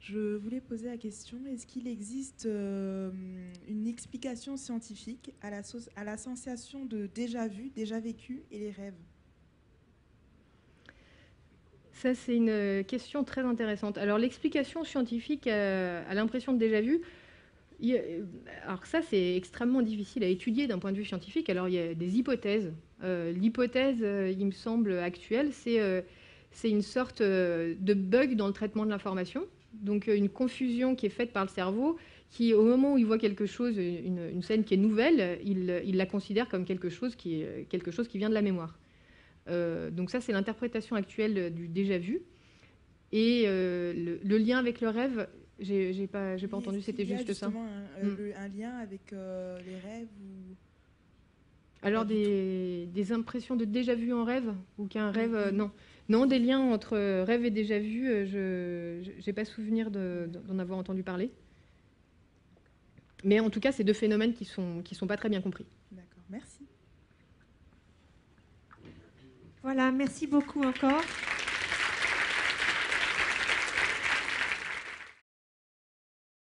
S12: Je voulais poser la question, est-ce qu'il existe une explication scientifique à l'association de déjà vu, déjà vécu et les rêves?
S1: Ça, c'est une question très intéressante. Alors, l'explication scientifique à l'impression de déjà vu, alors ça, c'est extrêmement difficile à étudier d'un point de vue scientifique. Alors, il y a des hypothèses. L'hypothèse, il me semble, actuelle, c'est une sorte de bug dans le traitement de l'information. Donc, une confusion qui est faite par le cerveau, qui, au moment où il voit quelque chose, une scène qui est nouvelle, il la considère comme quelque chose qui vient de la mémoire. Donc ça, c'est l'interprétation actuelle du déjà vu. Et le lien avec le rêve, j'ai pas entendu, c'était juste ça.
S12: Un lien avec les rêves ou...
S1: Alors des impressions de déjà vu en rêve ou qu'un rêve, non. Non, des liens entre rêve et déjà vu, je n'ai pas souvenir d'en avoir entendu parler. Mais en tout cas, c'est deux phénomènes qui sont pas très bien compris.
S12: D'accord, merci.
S2: Voilà, merci beaucoup encore.